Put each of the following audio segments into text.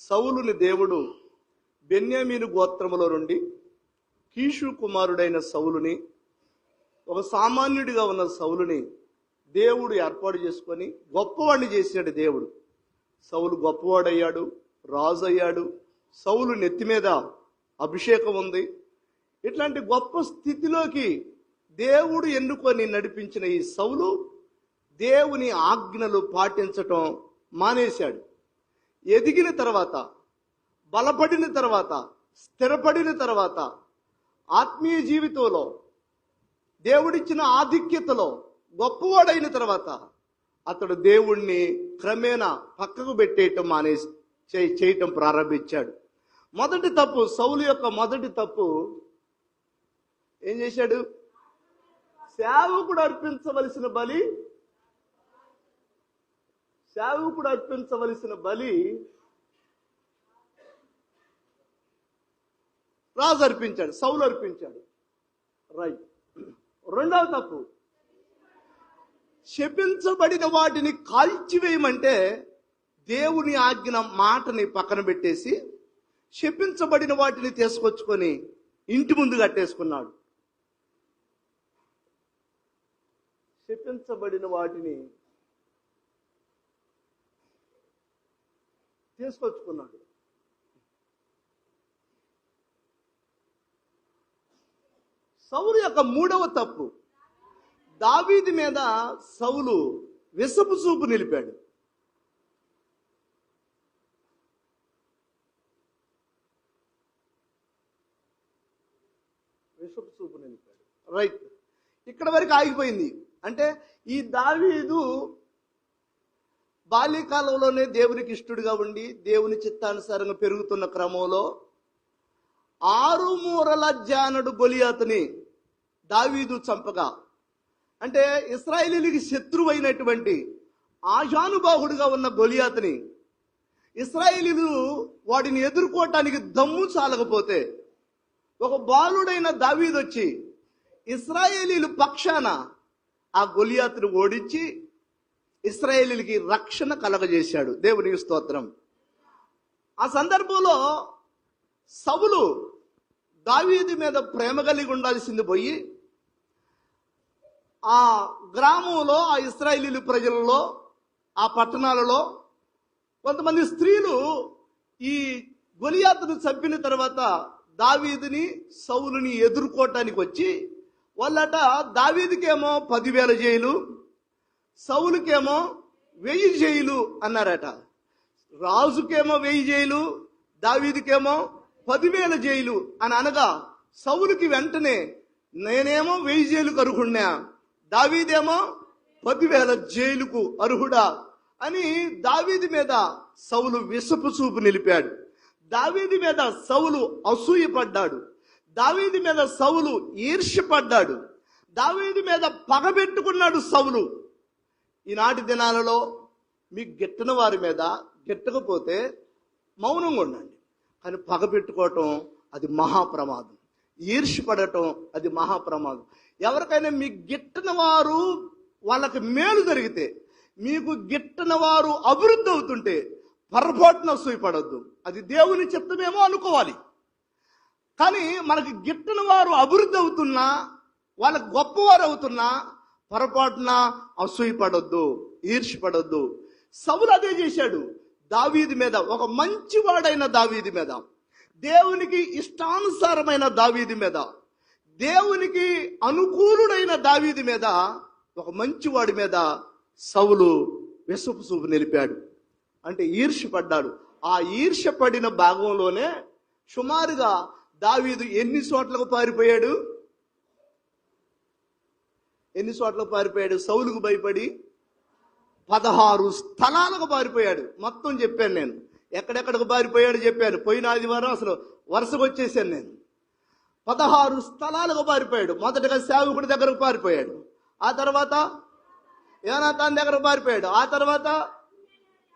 సౌలుని దేవుడు బెన్యామీను గోత్రములో నుండి కీషు కుమారుడైన సౌలుని, ఒక సామాన్యుడిగా ఉన్న సౌలుని దేవుడు ఏర్పాటు చేసుకొని గొప్పవాడిని చేశాడు దేవుడు. సౌలు గొప్పవాడయ్యాడు, రాజు అయ్యాడు. సౌలు నెత్తి మీద అభిషేకం ఉంది. ఇట్లాంటి గొప్ప స్థితిలోకి దేవుడు ఎన్నుకొని నడిపించిన ఈ సౌలు దేవుని ఆజ్ఞలు పాటించటం మానేశాడు. ఎదిగిన తర్వాత, బలపడిన తర్వాత, స్థిరపడిన తర్వాత, ఆత్మీయ జీవితంలో దేవుడిచ్చిన ఆధిక్యతలో గొప్పవాడైన తర్వాత అతడు దేవుణ్ణి క్రమేణా పక్కకు పెట్టేయటం చేయటం ప్రారంభించాడు. మొదటి తప్పు, సౌలు యొక్క మొదటి తప్పు ఏం చేశాడు? సేవకుడు అర్పించవలసిన బలి రాజు అర్పించాడు, సౌలు అర్పించాడు. రైట్. రెండవ తప్పు, శపించబడిన వాటిని కాల్చివేయమంటే దేవుని ఆజ్ఞ మాటని పక్కన పెట్టేసి శపించబడిన వాటిని తీసుకొచ్చుకొని ఇంటి ముందు కట్టేసుకున్నాడు. శపించబడిన వాటిని తీసుకొచ్చుకున్నాడు. సౌలు యొక్క మూడవ తప్పు, దావీదు మీద సౌలు విషపు చూపు నిలిపాడు. రైట్. ఇక్కడ వరకు ఆగిపోయింది. అంటే ఈ దావీదు బాల్యకాలంలోనే దేవునికి ఇష్టడుగా ఉండి దేవుని చిత్తానుసారంగా పెరుగుతున్న క్రమంలో 6 మూరల జానడు గొలియాతుని దావీదు చంపగా, అంటే ఇశ్రాయేలీయులకి శత్రువైనటువంటి ఆజానుబాహుడుగా ఉన్న గొలియాతుని ఇశ్రాయేలీయులు వాడిని ఎదుర్కోవటానికి దమ్ము చాలకపోతే ఒక బాలుడైన దావీదు వచ్చి ఇశ్రాయేలీయుల పక్షాన ఆ గొలియాతుని ఓడించి ఇశ్రాయేలీయులకి రక్షణ కలగజేశాడు. దేవునికి స్తోత్రం. ఆ సందర్భంలో సౌలు దావీదు మీద ప్రేమ కలిగి ఉండాల్సింది పోయి ఆ గ్రామంలో, ఆ ఇశ్రాయేలీయుల ప్రజలలో, ఆ పట్టణాలలో కొంతమంది స్త్రీలు ఈ గొలియాతును చంపిన తర్వాత దావీదుని, సౌలుని ఎదుర్కోవటానికి వచ్చి వాళ్ళట దావీదుకేమో 10,000 జైలు, సౌలుకేమో 1000 జైలు అన్నారట. రాజుకేమో 1000 జైలు, దావీదుకేమో 10,000 జైలు అని అనగా సౌలుకి వెంటనే నేనేమో 1000 జైలుకు అర్హుడినా, దావీదేమో 10,000 జైలుకు అర్హుడా అని దావీదు మీద సౌలు విషపు చూపు నిలిపాడు. దావీదు మీద సౌలు అసూయపడ్డాడు. దావీదు మీద సౌలు ఈర్ష్యపడ్డాడు. దావీదు మీద పగబెట్టుకున్నాడు సౌలు. ఈనాటి దినాలలో మీకు గిట్టన వారి మీద గిట్టకపోతే మౌనంగా ఉండండి, కానీ పగబెట్టుకోవటం అది మహాప్రమాదం. ఈర్ష్యపడటం అది మహాప్రమాదం. ఎవరికైనా మీకు గిట్టన వారు వాళ్ళకి మేలు జరిగితే, మీకు గిట్టన వారు అభివృద్ధి అవుతుంటే పొరపాటున అసూయపడొద్దు. అది దేవుని చిత్తమేమో అనుకోవాలి. కానీ మనకి గిట్టన వారు అభివృద్ధి అవుతున్నా, వాళ్ళకి గొప్పవారు అవుతున్నా పొరపాటున అసూయపడొద్దు, ఈర్ష్యపడొద్దు. సౌలు అదే చేశాడు దావీదు మీద. ఒక మంచివాడైన దావీదు మీద, దేవునికి ఇష్టానుసారమైన దావీదు మీద, దేవునికి అనుకూలుడైన దావీదు మీద, ఒక మంచివాడి మీద సౌలు విషపు చూపు నిలిపాడు. అంటే ఈర్ష్యపడ్డాడు. ఆ ఈర్ష్యపడిన భాగంలోనే సుమారుగా దావీదు ఎన్ని చోట్లకు పారిపోయాడు? సౌలుకు భయపడి 16 స్థలాలకు పారిపోయాడు. మొత్తం చెప్పాను నేను, ఎక్కడెక్కడికి పారిపోయాడు చెప్పాను. పోయిన ఆదివారం అసలు వరుసకు వచ్చేసాను నేను. 16 స్థలాలకు పారిపోయాడు. మొదటగా సేవకుడి దగ్గరకు పారిపోయాడు, ఆ తర్వాత యోనాతాను దగ్గరకు పారిపోయాడు, ఆ తర్వాత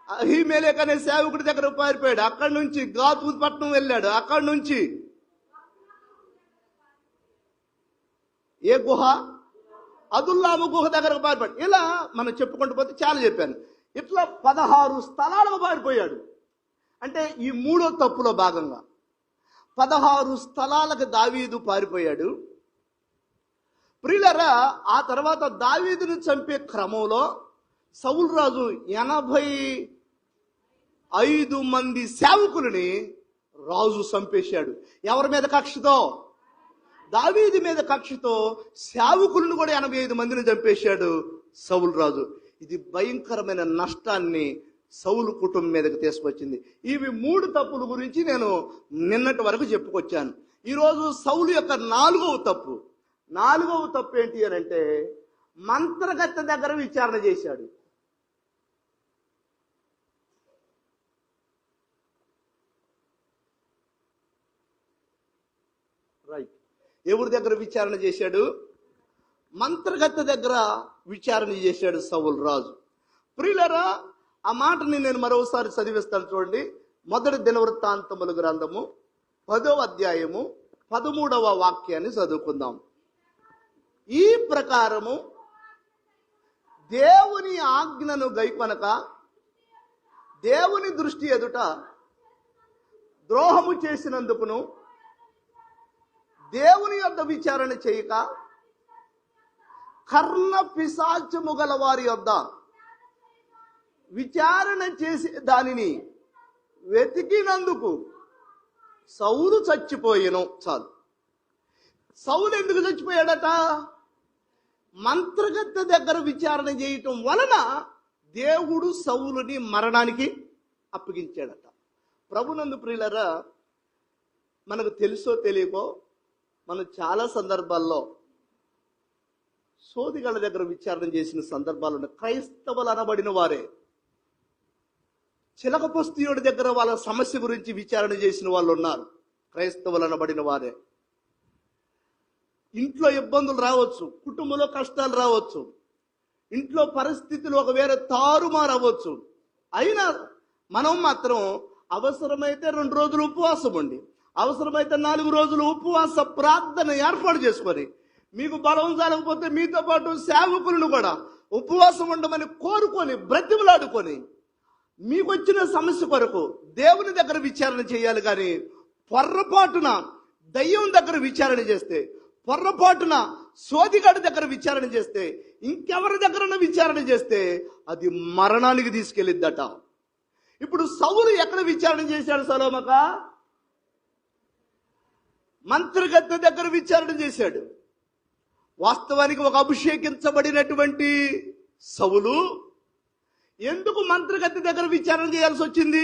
అహీమెలెకు అనే సేవకుడి దగ్గరకు పారిపోయాడు. అక్కడి నుంచి గాతు పట్టణం వెళ్ళాడు. అక్కడి నుంచి ఏ గుహ? అదుల్లాము గుహ దగ్గరకు పారిపోయాడు. ఇలా మనం చెప్పుకుంటూ పోతే చాలా చెప్పాను. ఇట్లా 16 స్థలాలకు పారిపోయాడు. అంటే ఈ మూడో తప్పులో భాగంగా 16 స్థలాలకు దావీదు పారిపోయాడు. ప్రియులారా, ఆ తర్వాత దావీదును చంపే క్రమంలో సౌలు రాజు 85 మంది సేవకులని రాజు చంపేశాడు. ఎవరి మీద కక్షతో? దావీదు మీద కక్షతో సేవకులను కూడా 85 మందిని చంపేశాడు సౌలు రాజు. ఇది భయంకరమైన నష్టాన్ని సౌలు కుటుంబం మీదకి తీసుకొచ్చింది. ఇవి 3 తప్పుల గురించి నేను నిన్నటి వరకు చెప్పుకొచ్చాను. ఈరోజు సౌలు యొక్క 4వ తప్పు ఏంటి అని అంటే, మంత్రగత్తె దగ్గర విచారణ చేశాడు. రైట్. ఎవరి దగ్గర విచారణ చేశాడు? మంత్రగత్తె దగ్గర విచారణ చేశాడు సౌలు రాజు. ప్రియులారా, ఆ మాటని నేను మరోసారి చదివిస్తాను చూడండి. 1 దినవృత్తాంతముల గ్రంథము 10వ అధ్యాయము 13వ వాక్యాన్ని చదువుకుందాం. ఈ ప్రకారము దేవుని ఆజ్ఞను గైకొనక దేవుని దృష్టి ఎదుట ద్రోహము చేసినందుకును దేవుని యొద్ద విచారణ చేయక కర్ణ పిశాచము గల వారి యొద్ద విచారణ చేసి దానిని వెతికినందుకు సౌలు చచ్చిపోయెను. చాలు. సౌలు ఎందుకు చచ్చిపోయాడట? మంత్రగత్తె దగ్గర విచారణ చేయటం వలన దేవుడు సౌలుని మరణానికి అప్పగించాడట. ప్రభునందు ప్రియులరా, మనకు తెలుసో తెలియకో మనం చాలా సందర్భాల్లో సోదిగళ్ళ దగ్గర విచారణ చేసిన సందర్భాలు ఉన్నాయి. క్రైస్తవులు అనబడిన వారే చిలకపస్తుయుడి దగ్గర వాళ్ళ సమస్య గురించి విచారణ చేసిన వాళ్ళు ఉన్నారు. క్రైస్తవులు అనబడిన వారే. ఇంట్లో ఇబ్బందులు రావచ్చు, కుటుంబంలో కష్టాలు రావచ్చు, ఇంట్లో పరిస్థితులు ఒకవేళ తారుమారు అవ్వచ్చు. అయినా మనం మాత్రం అవసరమైతే 2 రోజులు ఉపవాసం ఉండి, అవసరమైతే 4 రోజులు ఉపవాస ప్రార్థన ఏర్పాటు చేసుకొని, మీకు బలం చాలకపోతే మీతో పాటు సేవకులను కూడా ఉపవాసం ఉండమని కోరుకొని బ్రతిమలాడుకొని మీకు వచ్చిన సమస్య కొరకు దేవుని దగ్గర విచారణ చేయాలి. కానీ పొర్రపాటున దయ్యం దగ్గర విచారణ చేస్తే, పొర్రపాటున సోదిగాడి దగ్గర విచారణ చేస్తే, ఇంకెవరి దగ్గర విచారణ చేస్తే అది మరణానికి తీసుకెళ్ళిద్దట. ఇప్పుడు సౌలు ఎక్కడ విచారణ చేశాడు? సలోమక మంత్రగత్తె దగ్గర విచారణ చేశాడు. వాస్తవానికి ఒక అభిషేకించబడినటువంటి సౌలు ఎందుకు మంత్రగత్తె దగ్గర విచారణ చేయాల్సి వచ్చింది?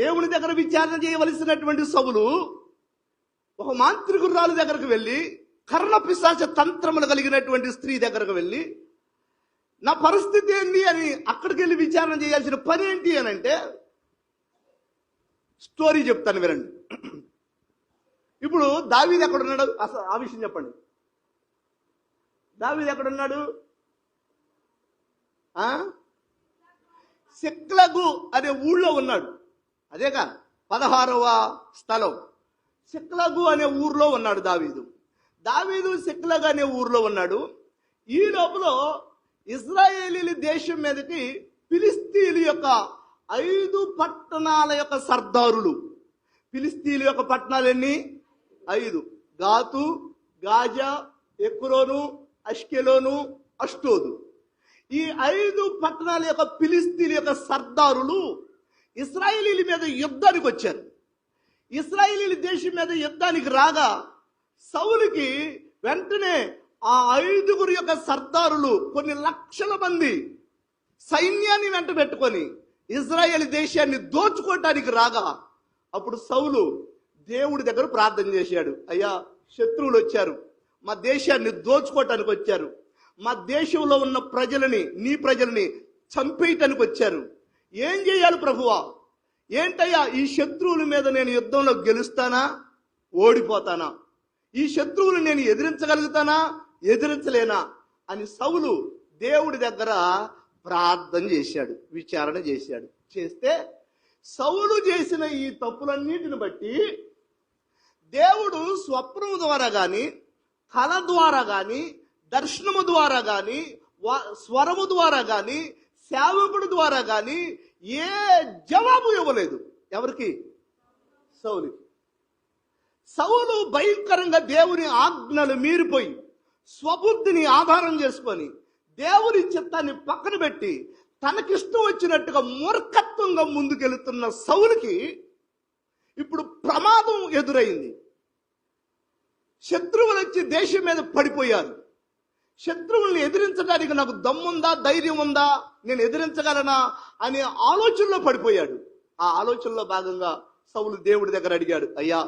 దేవుని దగ్గర విచారణ చేయవలసినటువంటి సౌలు ఒక మాంత్రికురాలు దగ్గరకు వెళ్ళి, కర్ణ పిశాచ తంత్రములు కలిగినటువంటి స్త్రీ దగ్గరకు వెళ్ళి, నా పరిస్థితి ఏంటి అని అక్కడికి వెళ్ళి విచారణ చేయాల్సిన పని ఏంటి అని అంటే, స్టోరీ చెప్తాను వినండి. ఇప్పుడు దావీదు ఎక్కడున్నాడు? అసలు ఆ విషయం చెప్పండి. దావీదు ఎక్కడున్నాడు? సిక్లగు అనే ఊళ్ళో ఉన్నాడు. అదేగా 16వ స్థలం. సిక్లగు అనే ఊర్లో ఉన్నాడు దావీదు సిక్లగు అనే ఊర్లో ఉన్నాడు. ఈ లోపల ఇశ్రాయేలీల దేశం మీదకి ఫిలిస్తీయుల యొక్క 5 పట్టణాల యొక్క సర్దారులు. ఫిలిస్తీయుల యొక్క పట్టణాలన్నీ 5: గాతు, గాజా, ఎక్రోను, అష్కెలోను, అష్టోదు. ఈ 5 పట్టణాల యొక్క ఫిలిస్తీయుల యొక్క సర్దారులు ఇశ్రాయేలీల మీద యుద్ధానికి వచ్చారు. ఇశ్రాయేలీల దేశం మీద యుద్ధానికి రాగా సౌలుకి వెంటనే ఆ 5 యొక్క సర్దారులు కొన్ని లక్షల మంది సైన్యాన్ని వెంట పెట్టుకొని ఇజ్రాయేల్ దేశాన్ని దోచుకోవటానికి రాగా, అప్పుడు సౌలు దేవుడి దగ్గర ప్రార్థన చేశాడు. అయ్యా, శత్రువులు వచ్చారు, మా దేశాన్ని దోచుకోవటానికి వచ్చారు, మా దేశంలో ఉన్న ప్రజలని, నీ ప్రజల్ని చంపేయటానికి వచ్చారు. ఏం చేయాలి ప్రభువా? ఏంటయ్యా, ఈ శత్రువుల మీద నేను యుద్ధంలో గెలుస్తానా, ఓడిపోతానా? ఈ శత్రువులు నేను ఎదిరించగలుగుతానా, ఎదిరించలేనా అని సౌలు దేవుడి దగ్గర ప్రార్థన చేశాడు, విచారణ చేశాడు. చేస్తే సౌలు చేసిన ఈ తప్పులన్నిటిని బట్టి దేవుడు స్వప్నము ద్వారా కానీ, కళ ద్వారా కానీ, దర్శనము ద్వారా కానీ, స్వరము ద్వారా కానీ, సేవకుడి ద్వారా కానీ ఏ జవాబు ఇవ్వలేదు. ఎవరికి? సౌలుకి. సౌలు భయంకరంగా దేవుని ఆజ్ఞలు మీరిపోయి స్వబుద్ధిని ఆధారం చేసుకొని దేవుని చిత్తాన్ని పక్కన పెట్టి తనకిష్టం వచ్చినట్టుగా మూర్ఖత్వంగా ముందుకెళ్తున్న సౌలుకి ఇప్పుడు ప్రమాదం ఎదురైంది. శత్రువులు వచ్చి దేశం మీద పడిపోయారు. శత్రువుల్ని ఎదిరించడానికి నాకు దమ్ముందా, ధైర్యం ఉందా, నేను ఎదిరించగలనా అనే ఆలోచనలో పడిపోయాడు. ఆ ఆలోచనలో భాగంగా సౌలు దేవుడి దగ్గర అడిగాడు, అయ్యా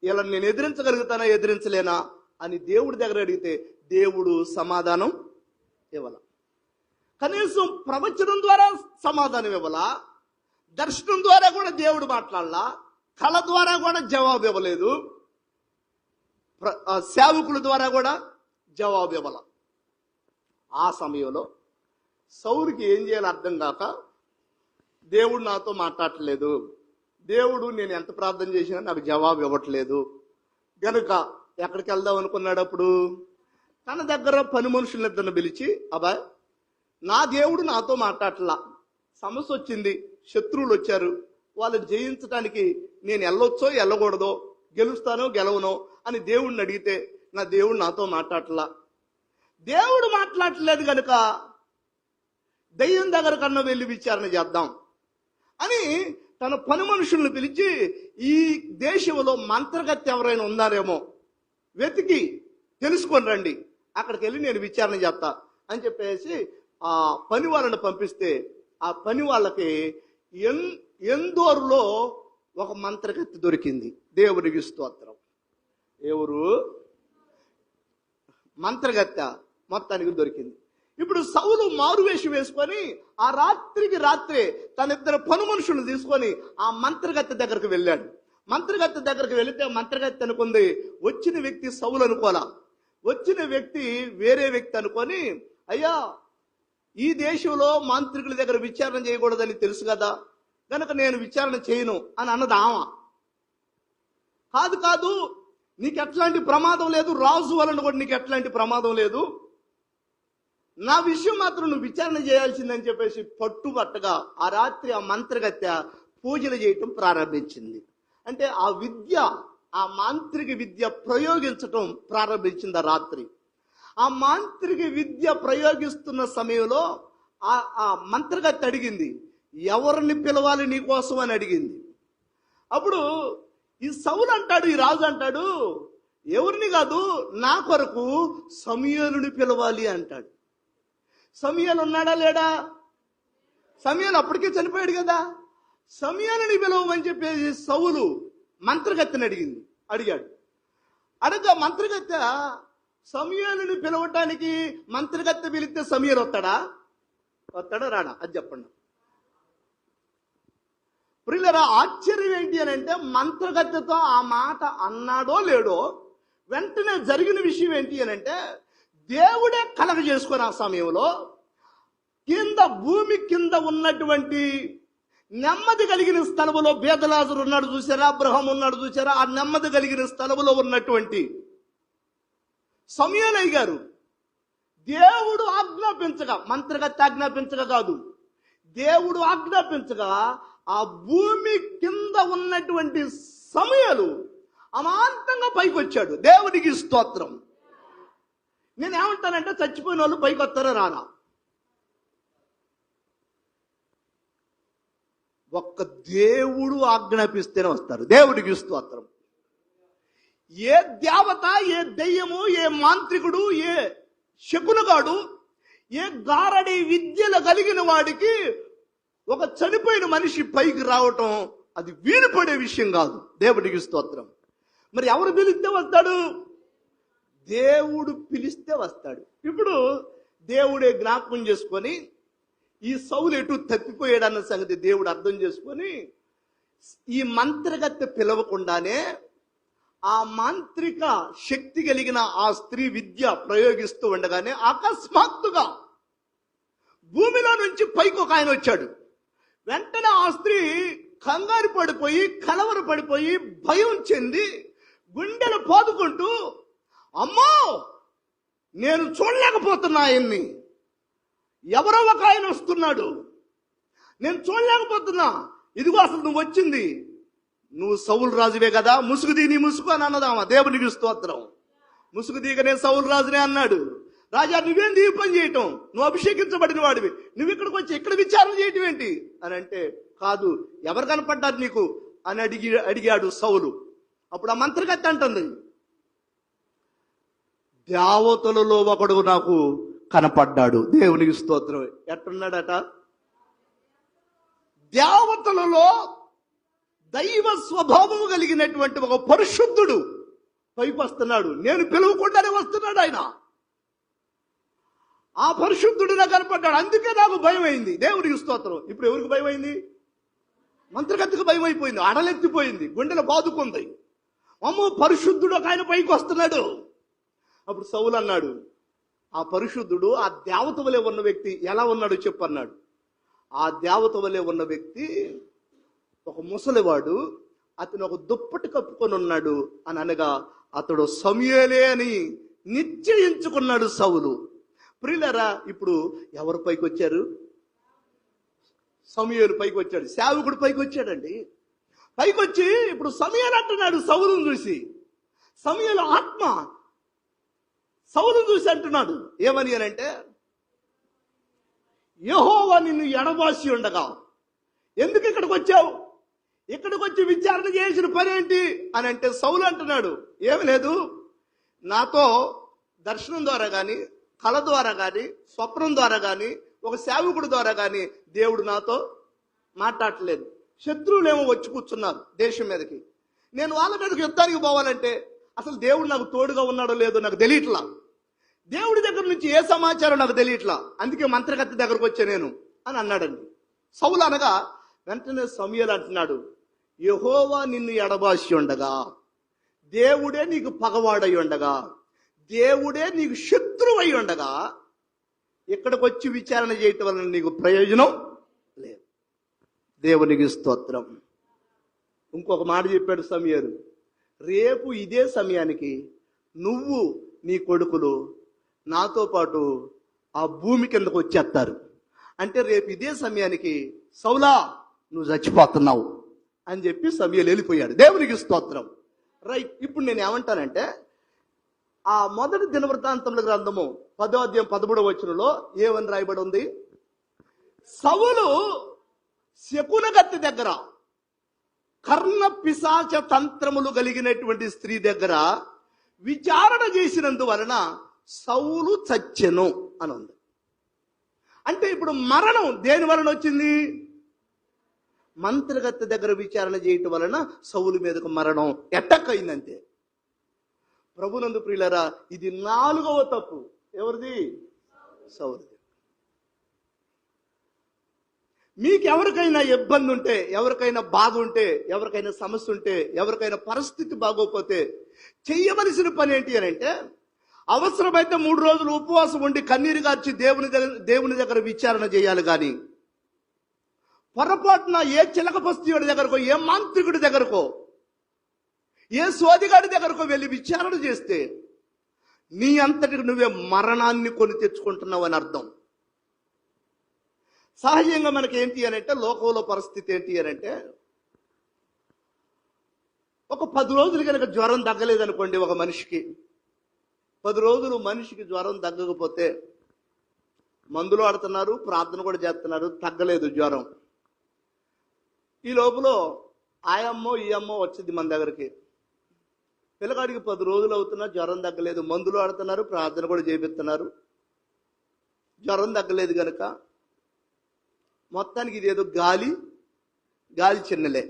ఇలా నేను ఎదిరించగలుగుతానా, ఎదిరించలేనా అని దేవుడి దగ్గర అడిగితే దేవుడు సమాధానం ఇవ్వాల. కనీసం ప్రవచనం ద్వారా సమాధానం ఇవ్వాల, దర్శనం ద్వారా కూడా దేవుడు మాట్లాడాల, కళ ద్వారా కూడా జవాబు ఇవ్వలేదు, సేవకుల ద్వారా కూడా జవాబు ఇవ్వాల. ఆ సమయంలో సౌలుకి ఏం చేయాలో అర్థం కాక, దేవుడు నాతో మాట్లాడట్లేదు, దేవుడు నేను ఎంత ప్రార్థన చేసినా నాకు జవాబు ఇవ్వట్లేదు గనుక ఎక్కడికి వెళ్దాం అనుకున్నాడు. అప్పుడు తన దగ్గర పని మనుషులనిద్దరిని పిలిచి, అబ్బాయి నా దేవుడు నాతో మాట్లాడట్లా, సమస్య వచ్చింది, శత్రువులు వచ్చారు, వాళ్ళని జయించడానికి నేను వెళ్ళొచ్చో వెళ్ళకూడదో, గెలుస్తానో గెలవనో అని దేవుడిని అడిగితే నా దేవుడు నాతో మాట్లాడట్లా, దేవుడు మాట్లాడట్లేదు కనుక దయ్యం దగ్గర కన్నా వెళ్ళి విచారణ చేద్దాం అని తన పని మనుషులను పిలిచి, ఈ దేశంలో మంత్రగత్తె ఎవరైనా ఉన్నారేమో వెతికి తెలుసుకొని రండి, అక్కడికి వెళ్ళి నేను విచారణ చేస్తా అని చెప్పేసి ఆ పని వాళ్ళని పంపిస్తే ఆ పని వాళ్ళకి ఎందోరులో ఒక మంత్రగత్తె దొరికింది. దేవునికి స్తోత్రం. ఎవరు? మంత్రగత్తె మొత్తానికి దొరికింది. ఇప్పుడు సౌలు మారువేషం వేసుకొని ఆ రాత్రికి రాత్రే తన ఇద్దరు పను మనుషులను తీసుకొని ఆ మంత్రగత్తె దగ్గరకు వెళ్ళాడు. మంత్రగత్తె దగ్గరకు వెళితే మంత్రగత్తె అనుకుంది వచ్చిన వ్యక్తి సౌలు అనుకోలా, వచ్చిన వ్యక్తి వేరే వ్యక్తి అనుకొని, అయ్యా ఈ దేశంలో మాంత్రికుల దగ్గర విచారణ చేయకూడదని తెలుసు కదా, కనుక నేను విచారణ చేయను అని అన్నది ఆమె. కాదు నీకు ఎట్లాంటి ప్రమాదం లేదు, రాజు వలన కూడా నీకు ఎట్లాంటి ప్రమాదం లేదు, నా విషయం మాత్రం నువ్వు విచారణ చేయాల్సిందని చెప్పేసి పట్టుబట్టగా ఆ రాత్రి ఆ మంత్రగత్తె పూజలు చేయటం ప్రారంభించింది. అంటే ఆ విద్య, ఆ మాంత్రిక విద్య ప్రయోగించటం ప్రారంభించింది ఆ రాత్రి. ఆ మాంత్రిక విద్య ప్రయోగిస్తున్న సమయంలో ఆ మంత్రగత్తె అడిగింది, ఎవరిని పిలవాలి నీ కోసం అని అడిగింది. అప్పుడు ఈ సౌలు అంటాడు, ఈ రాజు అంటాడు, ఎవరిని కాదు నా కొరకు సమూయేలుని పిలవాలి అంటాడు. సమూయేలు ఉన్నాడా లేడా? సమూయేలు అప్పటికే చనిపోయాడు కదా. సమూయేలుని పిలవమని చెప్పేసి సౌలు మంత్రగత్తెని అడిగాడు. అడగ మంత్రగత్తె సమూయేలుని పిలవటానికి మంత్రగత్తె పిలిస్తే సమూయేలు వస్తాడా రాడా? అది చెప్పండి. ప్రియులారా, ఆశ్చర్యం ఏంటి అని అంటే మంత్రగత్తెతో ఆ మాట అన్నాడో లేడో వెంటనే జరిగిన విషయం ఏంటి అని అంటే దేవుడే కలగ చేసుకుని ఆ సమయంలో కింద భూమి కింద ఉన్నటువంటి నెమ్మది కలిగిన స్థలములో బేదలాజరు ఉన్నాడు చూసారా, అబ్రహాం ఉన్నాడు చూసారా, ఆ నెమ్మది కలిగిన స్థలములో ఉన్నటువంటి సమూయేలు గారు దేవుడు ఆజ్ఞాపించగా, మంత్రగత్తె ఆజ్ఞాపించగా కాదు, దేవుడు ఆజ్ఞాపించగా ఆ భూమి కింద ఉన్నటువంటి సమూయేలు అమాంతంగా పైకి వచ్చాడు. దేవునికి స్తోత్రం. నేనేమంటానంటే చచ్చిపోయిన వాళ్ళు పైకి వస్తారా రానా? ఒక్క దేవుడు ఆజ్ఞాపిస్తేనే వస్తారు. దేవుడికి స్తోత్రం. ఏ దేవత, ఏ దెయ్యము, ఏ మాంత్రికుడు, ఏ శకునగాడు, ఏ గారడి విద్యలు కలిగిన వాడికి ఒక చనిపోయిన మనిషి పైకి రావటం అది వీలుపడే విషయం కాదు. దేవుడికి స్తోత్రం. మరి ఎవరు పిలిస్తే వస్తాడు? దేవుడు పిలిస్తే వస్తాడు. ఇప్పుడు దేవుడే జ్ఞాపకం చేసుకొని ఈ సౌలు ఎటు తప్పిపోయాడన్న సంగతి దేవుడు అర్థం చేసుకొని ఈ మంత్రగత్తె పిలవకుండానే ఆ మాంత్రిక శక్తి కలిగిన ఆ స్త్రీ విద్య ప్రయోగిస్తూ ఉండగానే అకస్మాత్తుగా భూమిలో నుంచి పైకి ఒక ఆయన వచ్చాడు. వెంటనే ఆ స్త్రీ కంగారు పడిపోయి, కలవర పడిపోయి, భయం చెంది గుండెలు పోదుకుంటూ, అమ్మో నేను చూడలేకపోతున్నా ఆయన్ని, ఎవరో ఒక ఆయన వస్తున్నాడు, నేను చూడలేకపోతున్నా. ఇదిగో అసలు నువ్వు వచ్చింది, నువ్వు సౌలు రాజువే కదా, ముసుగు దీ, నీ ముసుగు అని అన్నదామా. దేవునికి స్తోత్రం. ముసుగు దీగ నేను సౌలు రాజునే అన్నాడు. రాజా, నువ్వేంది ఈ పని చేయటం? నువ్వు అభిషేకించబడిన వాడివి, నువ్వు ఇక్కడికి వచ్చి ఇక్కడ విచారణ చేయటం ఏంటి అని అంటే, కాదు, ఎవరు కనపడ్డారు నీకు అని అడిగాడు సౌలు. అప్పుడు ఆ మంత్రగత్తె అంటుంది, దేవతలలో ఒకడు నాకు కనపడ్డాడు. దేవునికి స్తోత్రం. ఎట్టున్నాడట? దేవతలలో దైవ స్వభావము కలిగినటువంటి ఒక పరిశుద్ధుడు పైకి వస్తున్నాడు. నేను పిలువకుండానే వస్తున్నాడు ఆయన. ఆ పరిశుద్ధుడు నాకు కనపడ్డాడు, అందుకే నాకు భయం అయింది. దేవునికి స్తోత్రం. ఇప్పుడు ఎవరికి భయం అయింది? మంత్రగతికి భయం అయిపోయింది, అడలెత్తిపోయింది, గుండెలు బాదుకుంది. అమ్మో, పరిశుద్ధుడు ఒక ఆయన పైకి వస్తున్నాడు. అప్పుడు సౌలు అన్నాడు, ఆ పరిశుద్ధుడు ఆ దేవత వలె ఉన్న వ్యక్తి ఎలా ఉన్నాడు చెప్పు అన్నాడు. ఆ దేవత వలె ఉన్న వ్యక్తి ఒక ముసలివాడు, అతను ఒక దుప్పటి కప్పుకొని ఉన్నాడు అని అనగా, అతడు సమూయేలే అని నిశ్చయించుకున్నాడు సౌలు. ప్రియులారా, ఇప్పుడు ఎవరు పైకి వచ్చారు? సమూయేలు పైకి వచ్చాడు, సేవకుడు పైకి వచ్చాడండి. పైకి వచ్చి ఇప్పుడు సమూయేలు అంటున్నాడు సౌలును చూసి. సమూయేలు ఆత్మ సౌలును చూసి అంటున్నాడు ఏమని అంటే, యెహోవా నిన్ను ఎడబాసి ఉండగా ఎందుకు ఇక్కడికి వచ్చావు? ఇక్కడికి వచ్చి విచారణ చేసిన పని ఏంటి అని అంటే, సౌలు అంటున్నాడు, ఏమి లేదు, నాతో దర్శనం ద్వారా కానీ, కళ ద్వారా కానీ, స్వప్నం ద్వారా కానీ, ఒక సేవకుడు ద్వారా కానీ దేవుడు నాతో మాట్లాడలేదు. శత్రువులేమో వచ్చి కూర్చున్నారు దేశం మీదకి. నేను వాళ్ళ మీదకి యుద్ధానికి పోవాలంటే అసలు దేవుడు నాకు తోడుగా ఉన్నాడో లేదో నాకు తెలియట్లా. దేవుడి దగ్గర నుంచి ఏ సమాచారం నాకు తెలియట్లా. అందుకే మంత్రగత్తె దగ్గరకు వచ్చా నేను అని అన్నాడండి సౌలు. అనగా వెంటనే సమూయేలు అంటున్నాడు, యెహోవా నిన్ను ఎడబాసి ఉండగా, దేవుడే నీకు పగవాడై ఉండగా, దేవుడే నీకు శత్రువు అయి ఉండగా ఇక్కడికి వచ్చి విచారణ చేయటం వలన నీకు ప్రయోజనం లేదు. దేవునికి స్తోత్రం. ఇంకొక మాట చెప్పాడు సమూయేలు, రేపు ఇదే సమయానికి నువ్వు నీ కొడుకులు నాతో పాటు ఆ భూమి కిందకు వచ్చేస్తారు. అంటే రేపు ఇదే సమయానికి సౌలా నువ్వు చచ్చిపోతున్నావు అని చెప్పి సమూయేలు వెళ్ళిపోయాడు. దేవునికి స్తోత్రం. రైట్. ఇప్పుడు నేను ఏమంటానంటే, ఆ మొదటి దినవృత్తాంతముల గ్రంథము 10వ అధ్యాయం 13వ వచనంలో ఏమని రాయబడి ఉంది? సౌలు శకునగత్తె దగ్గర, కర్ణ పిశాచ తంత్రములు కలిగినటువంటి స్త్రీ దగ్గర విచారణ చేసినందువలన సౌలు చచ్చెను అని ఉంది. అంటే ఇప్పుడు మరణం దేని వలన వచ్చింది? మంత్రగత్తె దగ్గర విచారణ చేయటం వలన సౌలు మీదకు మరణం అటాక్ అయిందంతే. ప్రభునందు ప్రియులారా, ఇది 4వ తప్పు. ఎవరిది? సౌలుది. మీకు ఎవరికైనా ఇబ్బంది ఉంటే, ఎవరికైనా బాధ ఉంటే, ఎవరికైనా సమస్య ఉంటే, ఎవరికైనా పరిస్థితి బాగోకపోతే చెయ్యవలసిన పని ఏంటి అని అంటే, అవసరమైతే 3 రోజులు ఉపవాసం ఉండి కన్నీరు గార్చి దేవుని దగ్గర విచారణ చేయాలి. కానీ పొరపాటున ఏ చిలకపస్తుడి దగ్గరకో, ఏ మాంత్రికుడి దగ్గరకో, ఏ సోదిగాడి దగ్గరకు వెళ్ళి విచారణ చేస్తే నీ అంతటికి నువ్వే మరణాన్ని కొని తెచ్చుకుంటున్నావు అని అర్థం. సహజంగా మనకి ఏంటి అని అంటే, లోకంలో పరిస్థితి ఏంటి అని అంటే, ఒక 10 రోజులు కనుక జ్వరం తగ్గలేదనుకోండి ఒక మనిషికి, 10 రోజులు మనిషికి జ్వరం తగ్గకపోతే మందులు ఆడుతున్నారు, ప్రార్థన కూడా చేస్తున్నారు, తగ్గలేదు జ్వరం. ఈ లోపల ఆయమ్మో ఈ అమ్మో వచ్చింది మన దగ్గరికి, పిల్లగాడికి 10 రోజులు అవుతున్నా జ్వరం తగ్గలేదు, మందులు ఆడుతున్నారు, ప్రార్థన కూడా చేపిస్తున్నారు, జ్వరం తగ్గలేదు కనుక మొత్తానికి ఇదేదో గాలి చిన్నలే,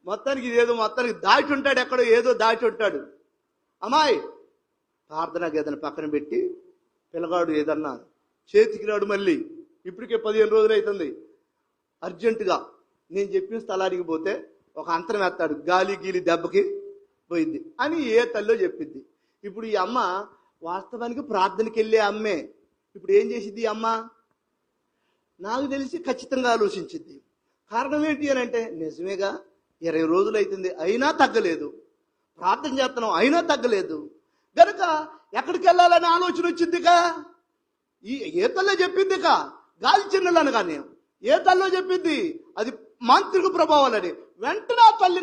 మొత్తానికి ఇదేదో మొత్తానికి దాటి ఉంటాడు, ఎక్కడో ఏదో దాటి ఉంటాడు. అమ్మాయి ప్రార్థనకి ఏదైనా పక్కన పెట్టి పిల్లగాడు ఏదన్నా చేతికి రాడు, మళ్ళీ ఇప్పటికే 15 రోజులు అవుతుంది, అర్జెంటుగా నేను చెప్పిన స్థలానికి పోతే ఒక అంతరం వేస్తాడు, గాలి గీలి దెబ్బకి పోయింది అని ఏ తల్లో చెప్పింది. ఇప్పుడు ఈ అమ్మ వాస్తవానికి ప్రార్థనకి వెళ్ళే అమ్మే. ఇప్పుడు ఏం చేసింది ఈ అమ్మ? నాకు తెలిసి ఖచ్చితంగా ఆలోచించింది. కారణం ఏంటి అని అంటే, నిజమేగా 20 రోజులు అవుతుంది అయినా తగ్గలేదు, ప్రార్థన చేస్తున్నాం అయినా తగ్గలేదు, గనుక ఎక్కడికి వెళ్ళాలని ఆలోచన వచ్చిందిగా. ఏ తల్లో చెప్పింది గాలి చిన్నలను కానీ ఏ తల్లో చెప్పింది అది మాంత్రిక ప్రభావాలని. వెంటనే ఆ తల్లి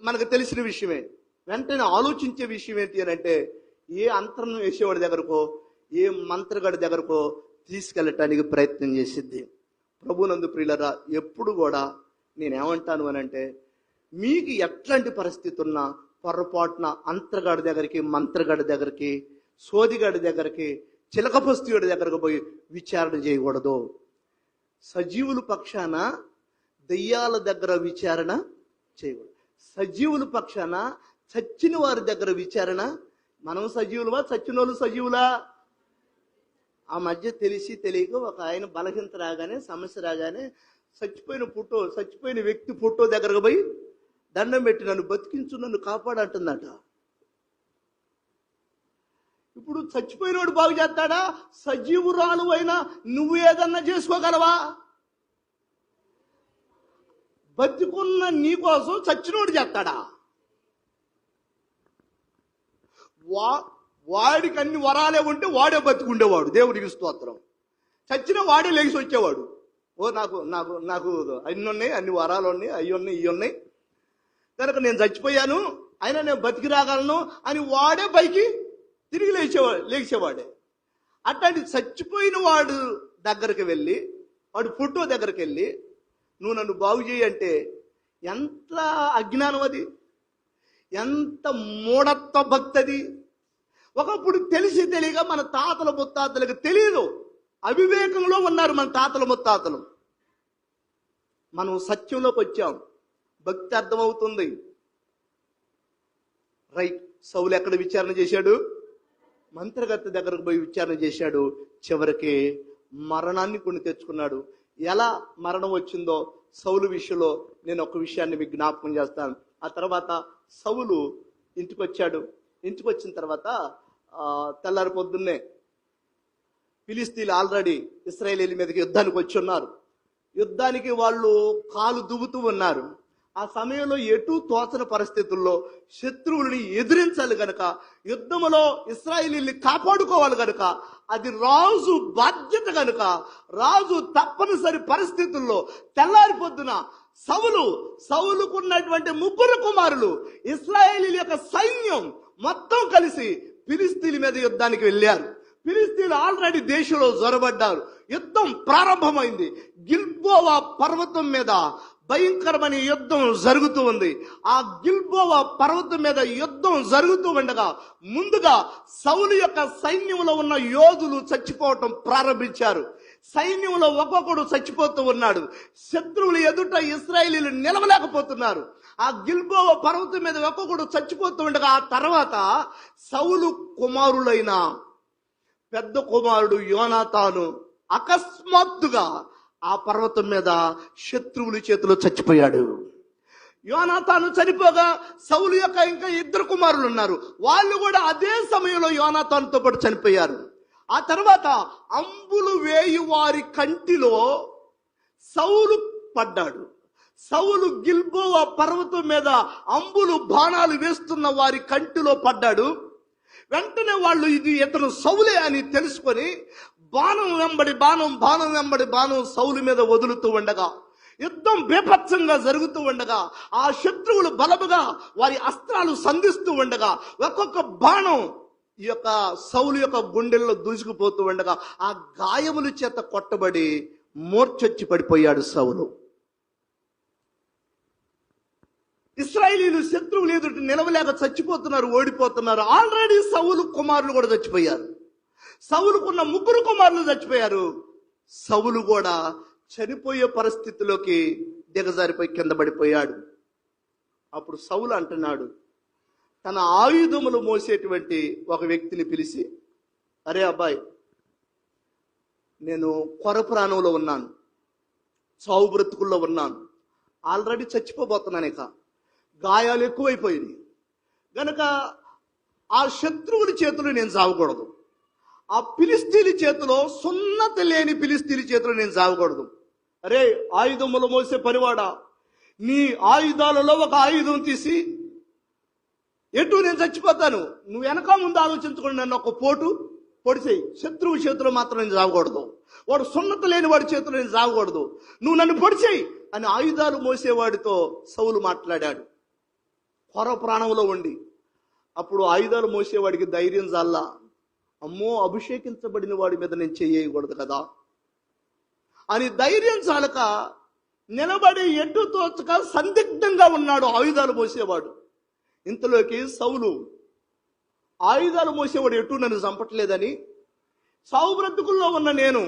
మనకు తెలిసిన విషయమే. వెంటనే ఆలోచించే విషయం ఏంటి అని అంటే, ఏ అంతరం వేసేవాడి దగ్గరకో ఏ మంత్రగాడి దగ్గరకో తీసుకెళ్ళటానికి ప్రయత్నం చేసిద్ది. ప్రభునందు ప్రియులరా, ఎప్పుడు కూడా నేనేమంటాను అని అంటే, మీకు ఎట్లాంటి పరిస్థితి ఉన్నా పొరపాటున అంతర్గాడి దగ్గరికి, మంత్రగాడి దగ్గరికి, సోదిగాడి దగ్గరికి, చిలకపస్తుడి దగ్గరకు పోయి విచారణ చేయకూడదు. సజీవుల పక్షాన దెయ్యాల దగ్గర విచారణ చేయకూడదు. సజీవుల పక్షాన చచ్చిన వారి దగ్గర విచారణ. మనం సజీవులవా, చచ్చిన వాళ్ళు సజీవులా? ఆ మధ్య తెలిసి తెలియక ఒక ఆయన బలహీనత రాగానే, సమస్య రాగానే చచ్చిపోయిన వ్యక్తి ఫోటో దగ్గరకు పోయి దండం పెట్టి నన్ను బతికించు, నన్ను కాపాడంటుందట. ఇప్పుడు చచ్చిపోయినోడు బాగు చేస్తాడా? సజీవురాలు అయినా నువ్వు ఏదన్నా చేసుకోగలవా? బతికున్న నీ కోసం చచ్చినోడు చేస్తాడా? వాడికి అన్ని వరాలే ఉంటే వాడే బతికుండేవాడు, దేవుడికి స్తోత్రం. చచ్చిన వాడే లేచి వచ్చేవాడు. నాకు నాకు నాకు అన్ని ఉన్నాయి, అన్ని వరాలు ఉన్నాయి, అవి ఉన్నాయి, ఇవి ఉన్నాయి కనుక నేను చచ్చిపోయాను, అయినా నేను బతికి రాగలను అని వాడే పైకి తిరిగి లేచేవాడే. అట్లాంటి చచ్చిపోయిన వాడు దగ్గరికి వెళ్ళి, వాడు ఫోటో దగ్గరికి వెళ్ళి నువ్వు నన్ను బాగు చేయి అంటే ఎంత అజ్ఞానం అది, ఎంత మూఢత్వ భక్తి అది. ఒకప్పుడు తెలిసి తెలియక మన తాతల ముత్తాతలకు తెలియదు, అవివేకంలో ఉన్నారు మన తాతల ముత్తాతలు. మనం సత్యంలోకి వచ్చాం, భక్తి అర్థమవుతుంది. రైట్. సౌలు ఎక్కడ విచారణ చేశాడు? మంత్రగత్త దగ్గరకు పోయి విచారణ చేశాడు. చివరికి మరణాన్ని కొని తెచ్చుకున్నాడు. ఎలా మరణం వచ్చిందో సౌలు విషయంలో నేను ఒక విషయాన్ని మీకు జ్ఞాపకం చేస్తాను. ఆ తర్వాత సౌలు ఇంటికి వచ్చాడు. ఇంటికి వచ్చిన తర్వాత తెల్లారి పొద్దున్నే ఫిలిస్తీన్లు ఆల్రెడీ ఇశ్రాయేలీల మీదకి యుద్ధానికి వచ్చి ఉన్నారు. యుద్ధానికి వాళ్ళు కాలు దువ్వుతూ ఉన్నారు. ఆ సమయంలో ఎటు తోచన పరిస్థితుల్లో శత్రువులని ఎదిరించాలి గనక, యుద్ధములో ఇశ్రాయేలీల్ని కాపాడుకోవాలి గనక, అది రాజు బాధ్యత గనుక, రాజు తప్పనిసరి పరిస్థితుల్లో తెల్లారి పొద్దున సౌలుకున్నటువంటి 3 కుమారులు, ఇశ్రాయేలీల యొక్క సైన్యం మొత్తం కలిసి ఫిలిస్తీన్ల మీద యుద్ధానికి వెళ్ళారు. ఫిలిస్తీన్లు ఆల్రెడీ దేశంలో జొరబడ్డారు. యుద్ధం ప్రారంభమైంది. గిల్బోవా పర్వతం మీద భయంకరమైన యుద్ధం జరుగుతూ ఉంది. ఆ గిల్బోవా పర్వతం మీద యుద్ధం జరుగుతూ ఉండగా ముందుగా సౌలు యొక్క సైన్యంలో ఉన్న యోధులు చచ్చిపోవటం ప్రారంభించారు. సైన్యంలో ఒక్కొక్కడు చచ్చిపోతూ ఉన్నాడు. శత్రువులు ఎదుట ఇశ్రాయేలీలు నిలవలేకపోతున్నారు. ఆ గిల్బోవా పర్వతం మీద ఒక్కొక్కడు చచ్చిపోతూ ఉండగా ఆ తర్వాత సౌలు కుమారులైన పెద్ద కుమారుడు యోనాతాను అకస్మాత్తుగా ఆ పర్వతం మీద శత్రువుల చేతిలో చచ్చిపోయాడు. యోనాతాను చనిపోగా సౌలు యొక్క ఇంకా 2 కుమారులు ఉన్నారు. వాళ్ళు కూడా అదే సమయంలో యోనాతానుతో పాటు చనిపోయారు. ఆ తర్వాత అంబులు వేయి వారి కంటిలో సౌలు పడ్డాడు. సౌలు గిల్బోవా పర్వతం మీద అంబులు బాణాలు వేస్తున్న వారి కంటిలో పడ్డాడు. వెంటనే వాళ్ళు ఇది ఇతను సౌలే అని తెలుసుకొని బాణం వెంబడి బాణం సౌలు మీద వదులుతూ ఉండగా, యుద్ధం బేపత్సంగా జరుగుతూ ఉండగా, ఆ శత్రువులు బలముగా వారి అస్త్రాలు సంధిస్తూ ఉండగా, ఒక్కొక్క బాణం ఈ యొక్క సౌలు యొక్క గుండెల్లో దూసుకుపోతూ ఉండగా ఆ గాయముల చేత కొట్టబడి మూర్ఛొచ్చి పడిపోయాడు సౌలు. ఇశ్రాయేలీలు శత్రువులు ఎదుటి నిలవలేక చచ్చిపోతున్నారు, ఓడిపోతున్నారు. ఆల్రెడీ సౌలు కుమారులు కూడా చచ్చిపోయారు. సౌలుకున్న 3 కుమారులు చచ్చిపోయారు. సౌలు కూడా చనిపోయే పరిస్థితిలోకి దిగజారిపోయి కింద పడిపోయాడు. అప్పుడు సౌలు అంటున్నాడు, తన ఆయుధములు మోసేటువంటి ఒక వ్యక్తిని పిలిచి, అరే అబ్బాయి, నేను కొర ప్రాణంలో ఉన్నాను, చావు బ్రతుకుల్లో ఉన్నాను, ఆల్రెడీ చచ్చిపోబోతున్నాను, ఇక గాయాలు ఎక్కువైపోయినాయి గనక ఆ శత్రువుల చేతులు నేను చావకూడదు, ఆ ఫిలిస్తీన్ల చేతిలో సున్నతి లేని ఫిలిస్తీన్ల చేతిలో నేను చావకూడదు. అరే ఆయుధములు మోసే పనివాడా, నీ ఆయుధాలలో ఒక ఆయుధం తీసి ఎటు నేను చచ్చిపోతాను, నువ్వు వెనక ముందు ఆలోచించుకుని నన్ను ఒక పోటు పొడిచేయి, శత్రువు చేతిలో మాత్రం నేను చావకూడదు, వాడు సున్నత లేని వాడి చేతిలో నేను చావకూడదు, నువ్వు నన్ను పొడిచేయి అని ఆయుధాలు మోసేవాడితో సౌలు మాట్లాడాడు కొర ప్రాణంలో ఉండి. అప్పుడు ఆయుధాలు మోసేవాడికి ధైర్యం చాలా, అమ్మో అభిషేకించబడిన వాడి మీద నేను చేయకూడదు కదా అని ధైర్యం చాలక నిలబడి ఎటు తోచక సందిగ్ధంగా ఉన్నాడు ఆయుధాలు మోసేవాడు. ఇంతలోకి సౌలు ఆయుధాలు మోసేవాడు ఎటు నన్ను చంపట్లేదని, సావు బ్రతుకుల్లో ఉన్న నేను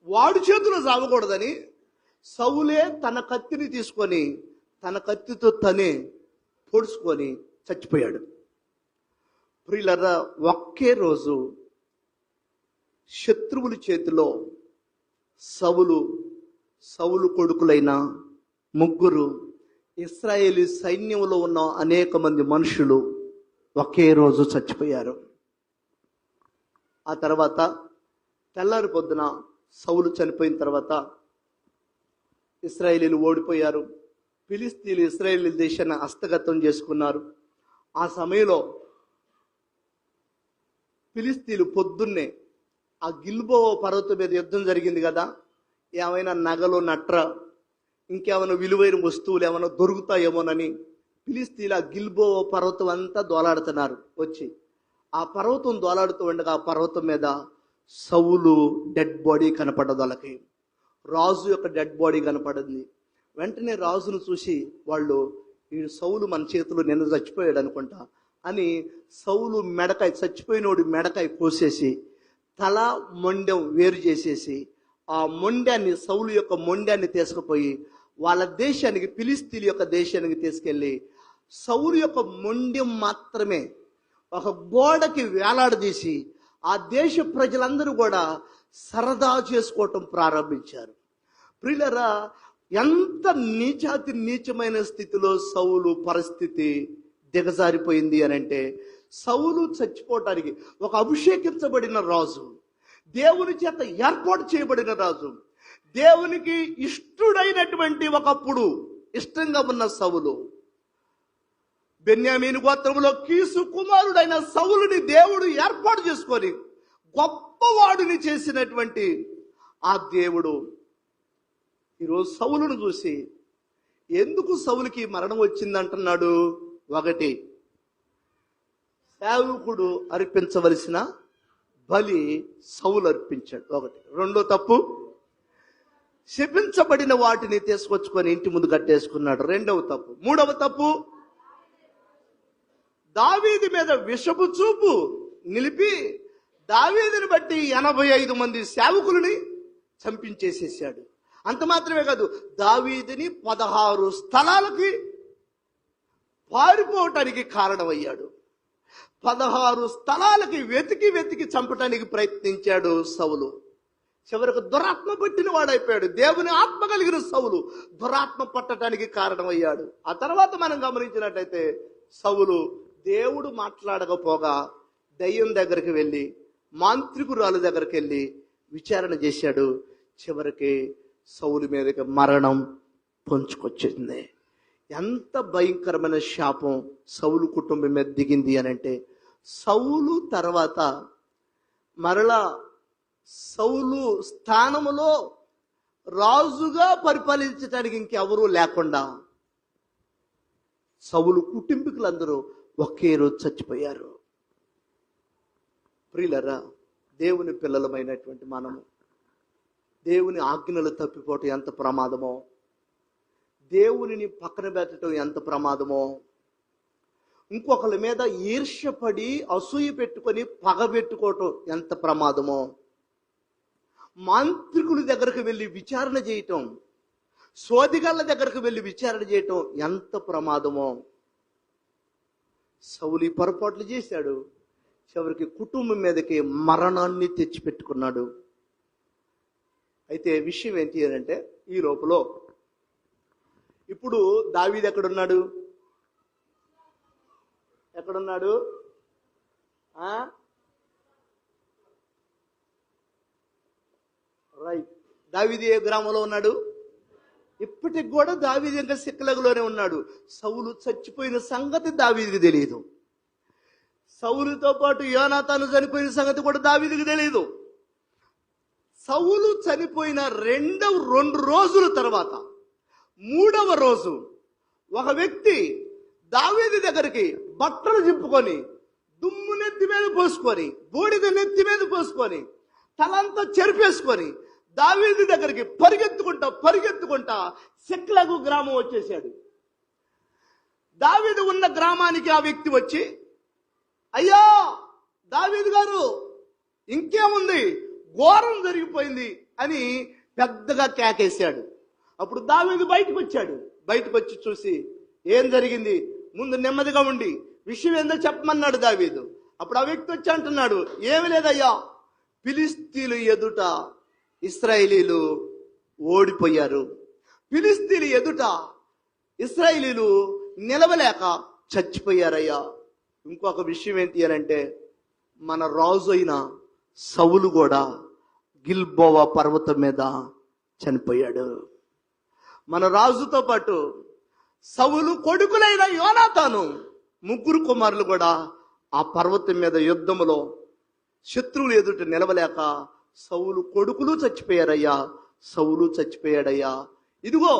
వాడి చేతిలో చావకూడదని సౌలే తన కత్తిని తీసుకొని తన కత్తితో తనే పొడుచుకొని చచ్చిపోయాడు. ప్రియులారా, ఒకే రోజు శత్రువుల చేతిలో సౌలు కొడుకులైన 3 ఇశ్రాయేలీ సైన్యంలో ఉన్న అనేక మంది మనుషులు ఒకే రోజు చచ్చిపోయారు. ఆ తర్వాత తెల్లారి పొద్దున సౌలు చనిపోయిన తర్వాత ఇశ్రాయేలీలు ఓడిపోయారు. ఫిలిస్తీన్లు ఇశ్రాయేలీ దేశాన్ని హస్తగతం చేసుకున్నారు. ఆ సమయంలో ఫిలిస్తీన్లు పొద్దున్నే ఆ గిల్బో పర్వతం మీద యుద్ధం జరిగింది కదా, ఏమైనా నగలు నట్ర ఇంకేమైనా విలువైన వస్తువులు ఏమైనా దొరుకుతాయేమోనని ఫిలిస్తీన్లు ఆ గిల్బో పర్వతం అంతా దోలాడుతున్నారు. వచ్చి ఆ పర్వతం దోలాడుతూ ఉండగా ఆ పర్వతం మీద సౌలు డెడ్ బాడీ కనపడదు. వాళ్ళకి రాజు యొక్క డెడ్ బాడీ కనపడింది. వెంటనే రాజును చూసి వాళ్ళు, ఈ సౌలు మన చేతిలో నిన్న చచ్చిపోయాడు అనుకుంటా అని సౌలు మెడకాయ, చచ్చిపోయినోడి మెడకాయ కోసేసి తల మొండెం వేరు చేసేసి ఆ మొండాన్ని, సౌలు యొక్క మొండాన్ని తీసుకుపోయి వాళ్ళ దేశానికి, ఫిలిస్తీన్ల యొక్క దేశానికి తీసుకెళ్ళి సౌలు యొక్క మొండెం మాత్రమే ఒక గోడకి వేలాడదీసి ఆ దేశ ప్రజలందరూ కూడా సరదా చేసుకోవటం ప్రారంభించారు. ప్రియులారా, ఎంత నీచాతి నీచమైన స్థితిలో సౌలు పరిస్థితి దిగజారిపోయింది అని అంటే, సౌలు చచ్చిపోవటానికి ఒక అభిషేకించబడిన రాజు, దేవుని చేత ఏర్పాటు చేయబడిన రాజు, దేవునికి ఇష్టుడైనటువంటి ఒకప్పుడు ఇష్టంగా ఉన్న సౌలు, బెన్యామీను గోత్రంలో కీసు కుమారుడైన సౌలుని దేవుడు ఏర్పాటు చేసుకొని గొప్పవాడిని చేసినటువంటి ఆ దేవుడు ఈరోజు సౌలును చూసి ఎందుకు సౌలుకి మరణం వచ్చిందంటున్నాడు? 1, సేవకుడు అర్పించవలసిన బలి సౌలు అర్పించాడు. 1. 2 తప్పు, శపించబడిన వాటిని తీసుకొచ్చుకొని ఇంటి ముందు కట్టేసుకున్నాడు. 2వ తప్పు. 3వ తప్పు, దావీదు మీద విషపు చూపు నిలిపి దావీదుని బట్టి 85 మంది సేవకులని చంపించేసేసాడు. అంత మాత్రమే కాదు, దావీదుని 16 స్థలాలకి పారిపోవటానికి కారణమయ్యాడు. 16 స్థలాలకి వెతికి చంపటానికి ప్రయత్నించాడు సౌలు. చివరికి దురాత్మ పట్టిన వాడైపోయాడు. దేవుని ఆత్మ కలిగిన సౌలు దురాత్మ పట్టడానికి కారణమయ్యాడు. ఆ తర్వాత మనం గమనించినట్టయితే సౌలు దేవుడు మాట్లాడకపోగా దయ్యం దగ్గరికి వెళ్ళి, మాంత్రికురాలు దగ్గరికి వెళ్ళి విచారణ చేశాడు. చివరికి సౌలు మీదకి మరణం పొంచుకొచ్చింది. ఎంత భయంకరమైన శాపం సౌలు కుటుంబం మీద దిగింది అని అంటే, సౌలు తర్వాత మరలా సౌలు స్థానములో రాజుగా పరిపాలించడానికి ఇంకెవరూ లేకుండా సౌలు కుటుంబీకులందరూ ఒకే రోజు చచ్చిపోయారు. ప్రియులరా, దేవుని పిల్లలమైనటువంటి మనము దేవుని ఆజ్ఞలు తప్పిపోవటం ఎంత ప్రమాదమో, దేవునిని పక్కన పెట్టడం ఎంత ప్రమాదమో, ఇంకొకరి మీద ఈర్ష్యపడి అసూయ పెట్టుకొని పగబెట్టుకోవటం ఎంత ప్రమాదమో, మాంత్రికుల దగ్గరకు వెళ్ళి విచారణ చేయటం, సోదిగాళ్ళ దగ్గరకు వెళ్ళి విచారణ చేయటం ఎంత ప్రమాదమో. సౌలు పొరపాట్లు చేశాడు. చివరికి కుటుంబం మీదకి మరణాన్ని తెచ్చిపెట్టుకున్నాడు. అయితే విషయం ఏంటి అంటే, ఈ లోపల ఇప్పుడు దావీదు ఎక్కడున్నాడు? రైట్. దావీదు ఏ గ్రామంలో ఉన్నాడు? ఇప్పటికి కూడా దావీదు ఇంకా సిక్లగులోనే ఉన్నాడు. సౌలు చచ్చిపోయిన సంగతి దావీదుకి తెలియదు. సౌలుతో పాటు యోనాతాను చనిపోయిన సంగతి కూడా దావీదుకు తెలియదు. సౌలు చనిపోయిన 2 రోజుల తర్వాత 3వ రోజు ఒక వ్యక్తి దావీదు దగ్గరికి బట్టలు చింపుకొని, దుమ్ము నెత్తి మీద పోసుకొని, బూడిద నెత్తి మీద పోసుకొని, తలంతా చెరిపేసుకొని దావీదు దగ్గరికి పరిగెత్తుకుంటా సిక్లగు గ్రామం వచ్చేసాడు. దావీదు ఉన్న గ్రామానికి ఆ వ్యక్తి వచ్చి, అయ్యా దావీదు గారు, ఇంకేముంది, ఘోరం జరిగిపోయింది అని పెద్దగా కేకేశాడు. అప్పుడు దావీదు బయటకు వచ్చాడు. బయటకు వచ్చి చూసి, ఏం జరిగింది, ముందు నెమ్మదిగా ఉండి విషయం ఏందో చెప్పమన్నాడు దావీదు. అప్పుడు ఆ వ్యక్తి వచ్చి అంటున్నాడు, ఏమి లేదయ్యా, ఫిలిస్తీన్లు ఎదుట ఇశ్రాయేలీలు ఓడిపోయారు. ఫిలిస్తీన్లు ఎదుట ఇశ్రాయేలీలు నిలవలేక చచ్చిపోయారయ్యా. ఇంకొక విషయం ఏంటి అంటే, మన రాజు అయిన సౌలు కూడా గిల్బోవా పర్వతం మీద చనిపోయాడు. మన రాజుతో పాటు సౌలు కొడుకులైన యోనాతాను 3 కుమారులు కూడా ఆ పర్వతం మీద యుద్ధములో శత్రువులు ఎదుట నిలవలేక సౌలు కొడుకులు చచ్చిపోయారయ్యా, సౌలు చచ్చిపోయాడయ్యా. ఇదిగో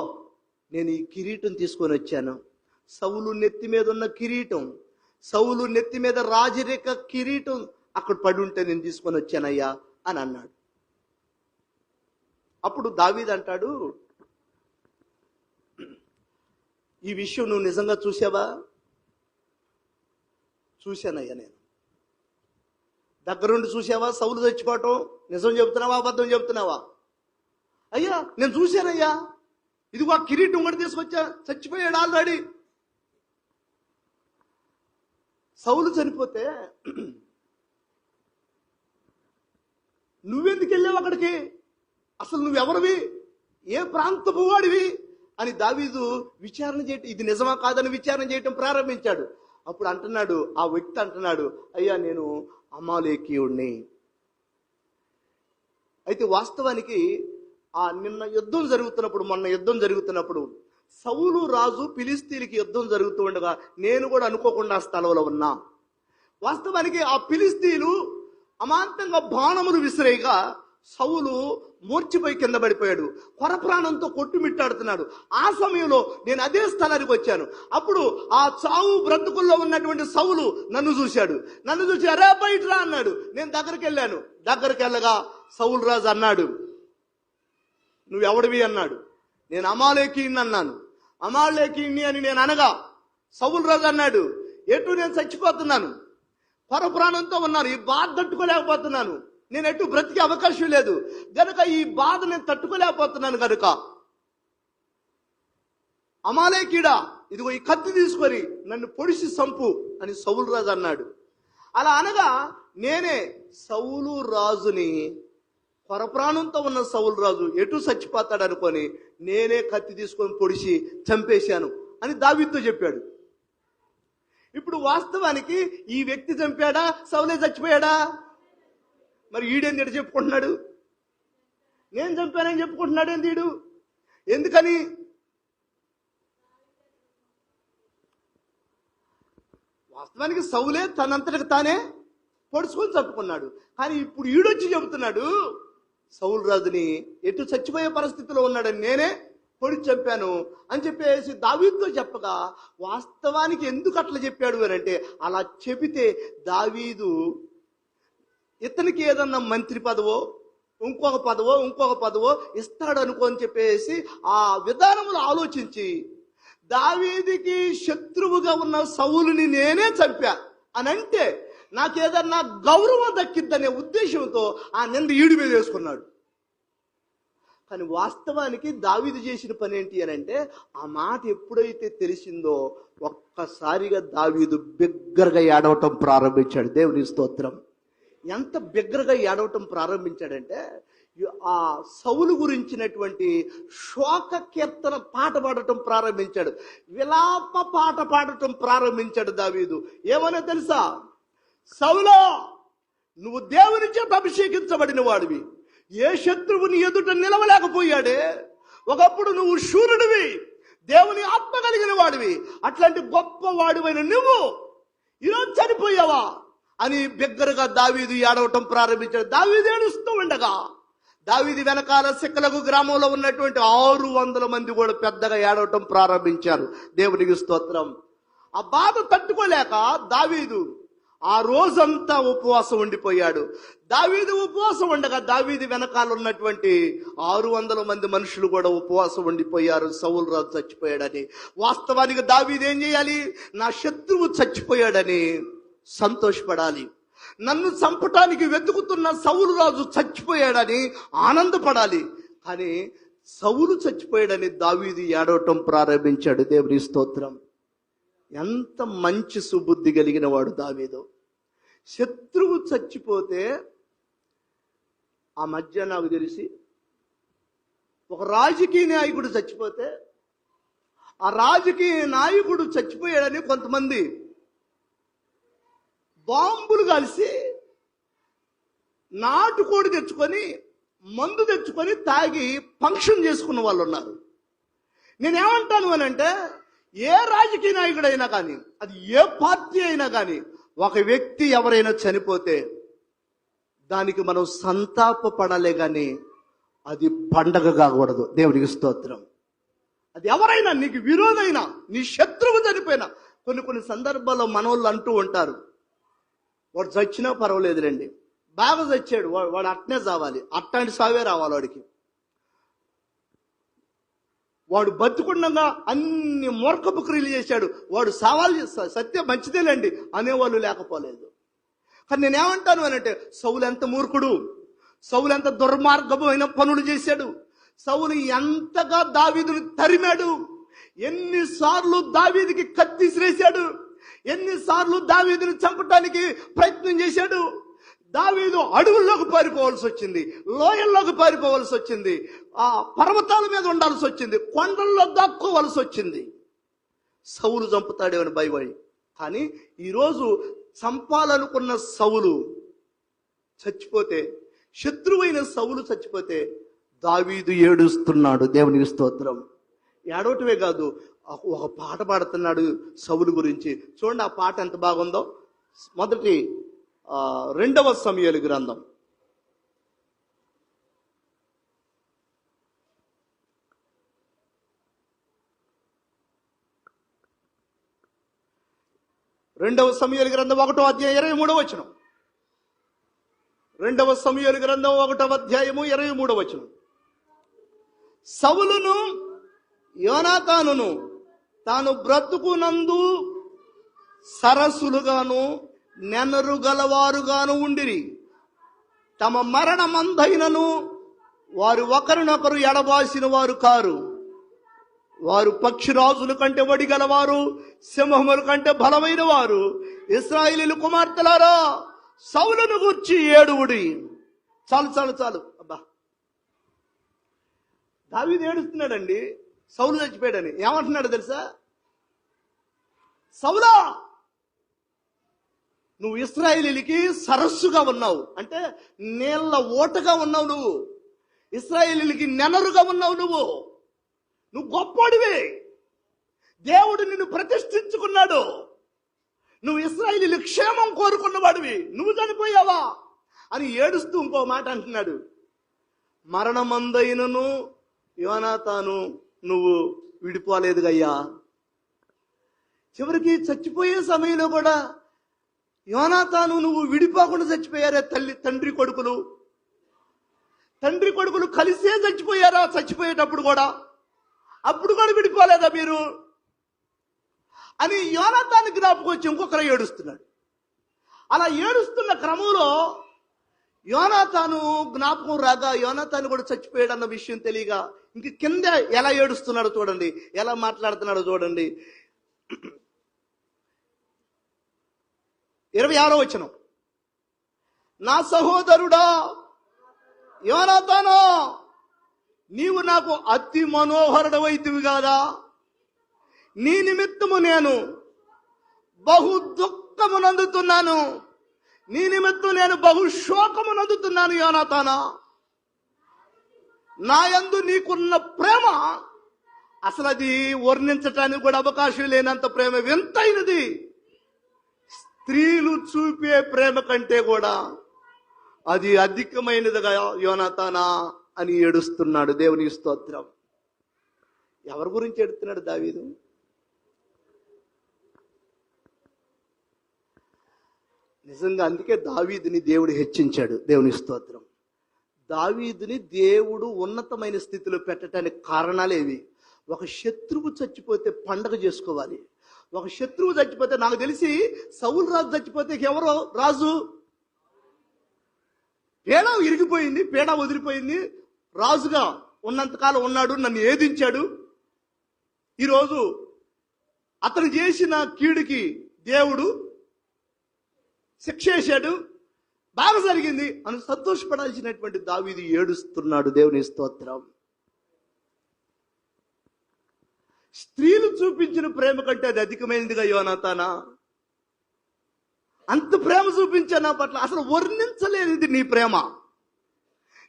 నేను ఈ కిరీటం తీసుకొని వచ్చాను. సౌలు నెత్తి మీద ఉన్న కిరీటం, సౌలు నెత్తి మీద రాజరేఖ కిరీటం అక్కడ పడి ఉంటే నేను తీసుకొని వచ్చానయ్యా అని అన్నాడు. అప్పుడు దావీదు అంటాడు, ఈ విషయం నువ్వు నిజంగా చూసావా? చూశానయ్యా, నేను దగ్గరుండి చూసావా? సౌలు చచ్చిపోవటం నిజం చెబుతున్నావా, అబద్ధం చెబుతున్నావా? అయ్యా నేను చూశానయ్యా, ఇదిగో ఆ కిరీటం కూడా తీసుకొచ్చా, చచ్చిపోయాడు ఆల్రెడీ. సౌలు చనిపోతే నువ్వెందుకు వెళ్ళావు అక్కడికి? అసలు నువ్వెవరివి, ఏ ప్రాంతపు వాడివి అని దావీదు విచారణ చేయటం, ఇది నిజమా కాదని విచారణ చేయటం ప్రారంభించాడు. అప్పుడు అంటున్నాడు, ఆ వ్యక్తి అంటున్నాడు, అయ్యా నేను అమాలేకీయుణ్ణి. అయితే వాస్తవానికి నిన్న యుద్ధం జరుగుతున్నప్పుడు, మొన్న యుద్ధం జరుగుతున్నప్పుడు సౌలు రాజు ఫిలిస్తీన్లకి యుద్ధం జరుగుతూ ఉండగా నేను కూడా అనుకోకుండా ఆ స్థలంలో ఉన్నా. వాస్తవానికి ఆ ఫిలిస్తీన్లు అమాంతంగా బాణములు విసిరేయగా సౌలు మూర్చిపోయి కింద పడిపోయాడు, కొరప్రాణంతో కొట్టుమిట్టాడుతున్నాడు. ఆ సమయంలో నేను అదే స్థలానికి వచ్చాను. అప్పుడు ఆ చావు బ్రతుకుల్లో ఉన్నటువంటి సౌలు నన్ను చూశాడు. నన్ను చూసి అరే బయటరా అన్నాడు. నేను దగ్గరికి వెళ్ళాను. దగ్గరికి వెళ్ళగా సౌలు రాజు అన్నాడు, నువ్వెవడివి అన్నాడు. నేను అమాలేకీయుణ్ణి అన్నాను. అమాలేకీయుణ్ణి అని నేను అనగా సౌలు రాజు అన్నాడు, ఎటు నేను చచ్చిపోతున్నాను, పరప్రాణంతో ఉన్నాను, ఈ బాధ తట్టుకోలేకపోతున్నాను, నేను ఎటు బ్రతికే అవకాశం లేదు గనుక ఈ బాధ నేను తట్టుకోలేకపోతున్నాను గనుక అమాలేకీడా, ఇదిగో ఈ కత్తి తీసుకొని నన్ను పొడిసి సంపు అని సౌలు రాజు అన్నాడు. అలా అనగా నేనే సౌలు రాజుని, పరప్రాణంతో ఉన్న సౌలు రాజు ఎటు చచ్చిపోతాడు అనుకొని నేనే కత్తి తీసుకొని పొడిచి చంపేశాను అని దావీదుతో చెప్పాడు. ఇప్పుడు వాస్తవానికి ఈ వ్యక్తి చంపాడా, సౌలే చచ్చిపోయాడా? మరి ఈడేంది ఎటు చెప్పుకుంటున్నాడు? నేను చంపానని చెప్పుకుంటున్నాడు ఏంది ఈడు? ఎందుకని? వాస్తవానికి సౌలే తనంతటికి తానే పొడుచుకొని చంపుకున్నాడు. కానీ ఇప్పుడు ఈడొచ్చి చెబుతున్నాడు సౌలు రాజుని ఎటు చచ్చిపోయే పరిస్థితిలో ఉన్నాడని నేనే పొడిచి చంపాను అని చెప్పేసి దావీదుతో చెప్పగా, వాస్తవానికి ఎందుకు అట్లా చెప్పాడు అని అంటే, అలా చెబితే దావీదు ఇతనికి ఏదన్నా మంత్రి పదవో ఇంకొక పదవో ఇస్తాడు అనుకో అని చెప్పేసి ఆ విధానంలో ఆలోచించి దావీదుకి శత్రువుగా ఉన్న సౌలుని నేనే చంపా అని అంటే నాకేదన్నా గౌరవం దక్కిద్దనే ఉద్దేశంతో ఆ నింద ఈడు మీద వేసుకున్నాడు. కానీ వాస్తవానికి దావీదు చేసిన పని ఏంటి అని అంటే, ఆ మాట ఎప్పుడైతే తెలిసిందో ఒక్కసారిగా దావీదు బిగ్గరగా ఏడవటం ప్రారంభించాడు. దేవుని స్తోత్రం. ఎంత బిగ్గరగా ఏడవటం ప్రారంభించాడంటే, ఆ సౌలు గురించినటువంటి శోక కీర్తన పాట పాడటం ప్రారంభించాడు, విలాప పాట పాడటం ప్రారంభించాడు దావీదు. ఏమన్నా తెలుసా? సౌలో, నువ్వు దేవుని చేత అభిషేకించబడిన వాడివి, ఏ శత్రువుని ఎదుట నిలవలేకపోయాడే. ఒకప్పుడు నువ్వు శూరుడివి, దేవుని ఆత్మ కలిగిన వాడివి. అట్లాంటి గొప్ప వాడివైన నువ్వు ఈరోజు చనిపోయావా అని బిగ్గరగా దావీదు ఏడవటం ప్రారంభించాడు. దావీదు ఏడుస్తూ ఉండగా దావీదు వెనకాల సిక్కలకు గ్రామంలో ఉన్నటువంటి 600 మంది కూడా పెద్దగా ఏడవటం ప్రారంభించారు. దేవునికి స్తోత్రం. ఆ బాధ తట్టుకోలేక దావీదు ఆ రోజంతా ఉపవాసం ఉండిపోయాడు. దావీదు ఉపవాసం ఉండగా దావీదు వెనకాల ఉన్నటువంటి 600 మంది మనుషులు కూడా ఉపవాసం ఉండిపోయారు. సౌలు రాజు చచ్చిపోయాడని. వాస్తవానికి దావీదు ఏం చేయాలి? నా శత్రువు చచ్చిపోయాడని సంతోషపడాలి. నన్ను చంపటానికి వెతుకుతున్న సౌలు రాజు చచ్చిపోయాడని ఆనందపడాలి. కానీ సౌలు చచ్చిపోయాడని దావీదు ఏడవటం ప్రారంభించాడు. దేవుని స్తోత్రం. ఎంత మంచి సుబుద్ధి కలిగిన వాడు దావీదు. శత్రువు చచ్చిపోతే ఆ మధ్య నాకు తెలిసి ఒక రాజకీయ నాయకుడు చచ్చిపోతే ఆ రాజకీయ నాయకుడు చచ్చిపోయాడని కొంతమంది బాంబులు కలిసి నాటుకోడి తెచ్చుకొని మందు తెచ్చుకొని తాగి ఫంక్షన్ చేసుకున్న వాళ్ళు ఉన్నారు. నేనేమంటాను అని అంటే, ఏ రాజకీయ నాయకుడైనా కానీ, అది ఏ పార్టీ అయినా కానీ, ఒక వ్యక్తి ఎవరైనా చనిపోతే దానికి మనం సంతాపపడాలే కానీ అది పండగ కాకూడదు. దేవునికి స్తోత్రం. అది ఎవరైనా, నీకు విరోధైనా, నీ శత్రువు చనిపోయినా. కొన్ని సందర్భాల్లో మనోళ్ళు అంటూ ఉంటారు, వాడు చచ్చినా పర్వాలేదులేండి, బాగా చచ్చాడు, వాడు అట్నే చావాలి, అట్లాంటి సావే రావాలి వాడికి. వాడు బతుకుండగా అన్ని మూర్ఖపు క్రియలు చేశాడు, వాడు సావాలి, సత్యం మంచిదేలేండి అనేవాళ్ళు లేకపోలేదు. కానీ నేనేమంటాను అని అంటే, సౌలు ఎంత మూర్ఖుడు, సౌలు ఎంత దుర్మార్గమైన పనులు చేశాడు, సౌలు ఎంతగా దావీదును తరిమాడు, ఎన్నిసార్లు దావీదుకి కత్తి విసిరేశాడు, ఎన్నిసార్లు దావీదును చంపడానికి ప్రయత్నం చేశాడు. దావీదు అడవుల్లోకి పారిపోవాల్సి వచ్చింది, లోయల్లోకి పారిపోవాల్సి వచ్చింది, ఆ పర్వతాల మీద ఉండాల్సి వచ్చింది, కొండల్లో దాక్కోవలసి వచ్చింది. సౌలు చంపుతాడేమని భయపడి. కానీ ఈరోజు చంపాలనుకున్న సౌలు చచ్చిపోతే, శత్రువైన సౌలు చచ్చిపోతే దావీదు ఏడుస్తున్నాడు. దేవునికి స్తోత్రం. ఏడవటమే కాదు, ఒక పాట పాడుతున్నాడు సౌలు గురించి. చూడండి ఆ పాట ఎంత బాగుందో. మొదటి 2వ సమూయేలు గ్రంథం 1వ సమూయేలు గ్రంథం 1వ అధ్యాయం 23వ వచనం. 2వ సమూయేలు గ్రంథం 1వ అధ్యాయము 23వ వచనం. సౌలును యోనాతానును తాను బ్రతుకునందు సరస్సులుగాను నెనరు గలవారుగాను ఉండిరి. తమ మరణమందైనను వారు ఒకరినొకరు ఎడబాసిన వారు కారు. వారు పక్షిరాజుల కంటే వడిగలవారు, సింహముల కంటే బలమైన వారు. ఇశ్రాయేలు కుమార్తెలారా, సౌలును గూర్చి ఏడువుడి. చాలు అబ్బా, దావీదు ఏడుస్తున్నాడండి సౌలు చచ్చిపోయాడని. ఏమంటున్నాడు తెలుసా? సౌలా, నువ్వు ఇశ్రాయేలీలకి సరస్సుగా ఉన్నావు, అంటే నీళ్ళ ఓటగా ఉన్నావు నువ్వు. ఇశ్రాయేలీలకి నెనరుగా ఉన్నావు నువ్వు గొప్పడివి. దేవుడు నిన్ను ప్రతిష్ఠించుకున్నాడు. నువ్వు ఇశ్రాయేలీల క్షేమం కోరుకున్నవాడివి, నువ్వు చనిపోయావా అని ఏడుస్తూ ఇంకో మాట అంటున్నాడు. మరణమందైనను యోనాతాను నువ్వు విడిపోలేదుగయ్యా. చివరికి చచ్చిపోయే సమయంలో కూడా యోనాతాను నువ్వు విడిపోకుండా చచ్చిపోయారే. తండ్రి కొడుకులు కలిసే చచ్చిపోయారా? చచ్చిపోయేటప్పుడు కూడా, అప్పుడు కూడా విడిపోలేదా మీరు అని యోనాతాను జ్ఞాపకం వచ్చి ఇంకొకరు ఏడుస్తున్నాడు. అలా ఏడుస్తున్న క్రమంలో యోనాతాను జ్ఞాపకం రాగా యోనాతాను కూడా చచ్చిపోయాడు అన్న విషయం తెలియగా ఇంక కింద ఎలా ఏడుస్తున్నాడో చూడండి, ఎలా మాట్లాడుతున్నాడో చూడండి. 26వ వచనం. నా సహోదరుడా యోనాతాను, నీవు నాకు అతి మనోహరుడవైతివి కాదా? నీ నిమిత్తము నేను బహు దుఃఖమునందుతున్నాను, నీ నిమిత్తం నేను బహు శోకమునందుతున్నాను. యోనాతానా, నా యందు నీకున్న ప్రేమ అసలు అది వర్ణించటానికి కూడా అవకాశం లేనంత ప్రేమ, వింతైనది. స్త్రీలు చూపే ప్రేమ కంటే కూడా అది అధికమైనదిగా యోనాతానా అని ఏడుస్తున్నాడు. దేవునికి స్తోత్రం. ఎవరి గురించి ఏడుస్తున్నాడు దావీదు? నిజంగా అందుకే దావీదుని దేవుడు హెచ్చించాడు. దేవునికి స్తోత్రం. దావీదుని దేవుడు ఉన్నతమైన స్థితిలో పెట్టడానికి కారణాలేవి? ఒక శత్రువు చచ్చిపోతే పండగ చేసుకోవాలి. ఒక శత్రువు చచ్చిపోతే, నాకు తెలిసి సౌలు రాజు చచ్చిపోతే ఎవరో రాజు పీడ ఇరిగిపోయింది, పీడ వదిలిపోయింది. రాజుగా ఉన్నంతకాలం ఉన్నాడు, నన్ను ఏదించాడు. ఈరోజు అతను చేసిన కీడుకి దేవుడు శిక్ష వేశాడు, బాగా జరిగింది అని సంతోషపడాల్సినటువంటి దావీదు ఏడుస్తున్నాడు. దేవుని స్తోత్రం. స్త్రీలు చూపించిన ప్రేమ కంటే అది అధికమైనదిగా యోనాతానా? అంత ప్రేమ చూపించాను నా పట్ల, అసలు వర్ణించలేనిది నీ ప్రేమ.